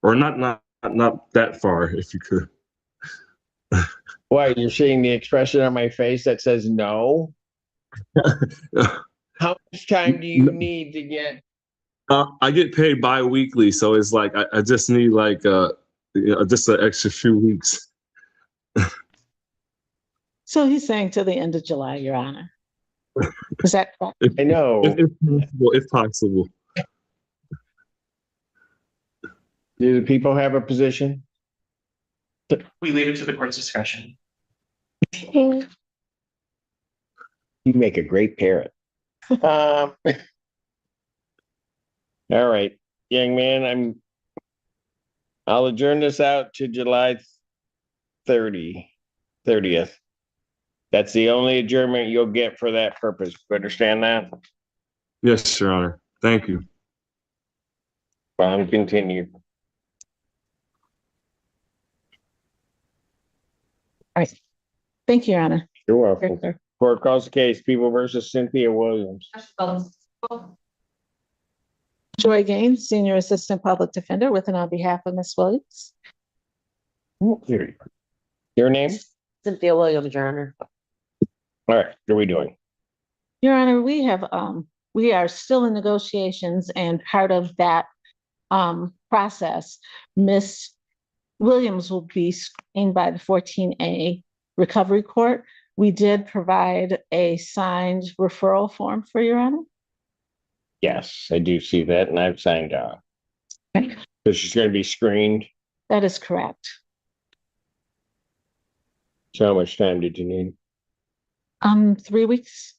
or not that far, if you could. Why, you're seeing the expression on my face that says no? How much time do you need to get? I get paid bi-weekly, so it's like I just need like just an extra few weeks. So he's saying to the end of July, Your Honor. Is that correct? I know. If possible. Do the people have a position? We leave it to the court's discretion. You make a great parrot. All right, young man, I'll adjourn this out to July 30th. That's the only adjournment you'll get for that purpose. You understand that? Yes, Your Honor. Thank you. Continue. All right. Thank you, Your Honor. You're welcome. Court calls the case, People versus Cynthia Williams. Joy Gaines, Senior Assistant Public Defender, with and on behalf of Ms. Williams. Your name? Cynthia Williams, Your Honor. All right, what are we doing? Your Honor, we are still in negotiations, and part of that process, Ms. Williams will be screened by the 14A Recovery Court. We did provide a signed referral form for Your Honor. Yes, I do see that, and I've signed off. Okay. So she's going to be screened. That is correct. So how much time did you need? 3 weeks.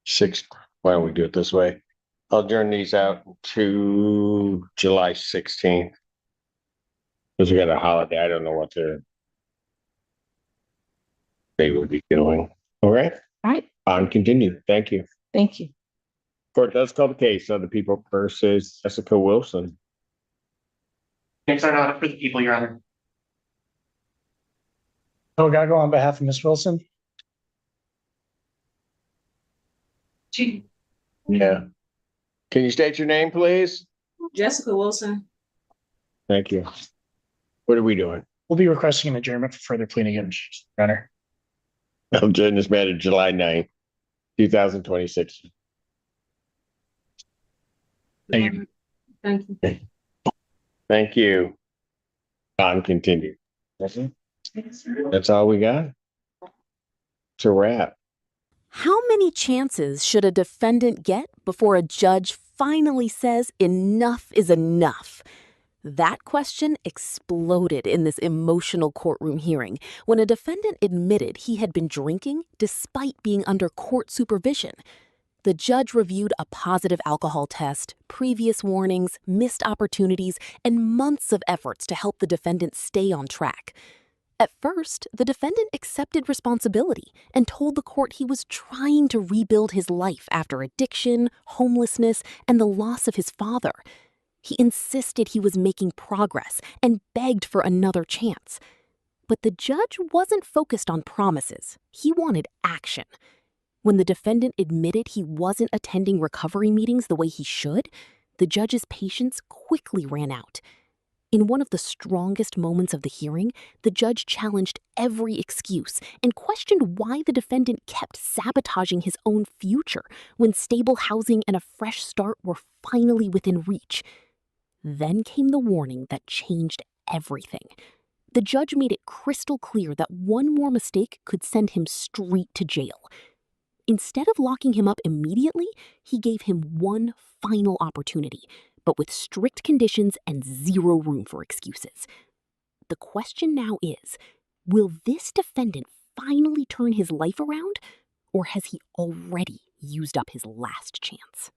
6. Why don't we do it this way? I'll adjourn these out to July 16th. Because we got a holiday. I don't know what they will be doing. All right. All right. On continue. Thank you. Thank you. Court does call the case of the People versus Jessica Wilson. Next on order for the people, Your Honor. Gago on behalf of Ms. Wilson. Yeah. Can you state your name, please? Jessica Wilson. Thank you. What are we doing? We'll be requesting an adjournment for further plea negotiations, Your Honor. I'll adjourn this matter July 9th, 2026. Thank you. Thank you. Thank you. On continue. That's all we got. It's a wrap. How many chances should a defendant get before a judge finally says enough is enough? That question exploded in this emotional courtroom hearing when a defendant admitted he had been drinking despite being under court supervision. The judge reviewed a positive alcohol test, previous warnings, missed opportunities, and months of efforts to help the defendant stay on track. At first, the defendant accepted responsibility and told the court he was trying to rebuild his life after addiction, homelessness, and the loss of his father. He insisted he was making progress and begged for another chance. But the judge wasn't focused on promises. He wanted action. When the defendant admitted he wasn't attending recovery meetings the way he should, the judge's patience quickly ran out. In one of the strongest moments of the hearing, the judge challenged every excuse and questioned why the defendant kept sabotaging his own future when stable housing and a fresh start were finally within reach. Then came the warning that changed everything. The judge made it crystal clear that one more mistake could send him straight to jail. Instead of locking him up immediately, he gave him one final opportunity, but with strict conditions and zero room for excuses. The question now is, will this defendant finally turn his life around, or has he already used up his last chance?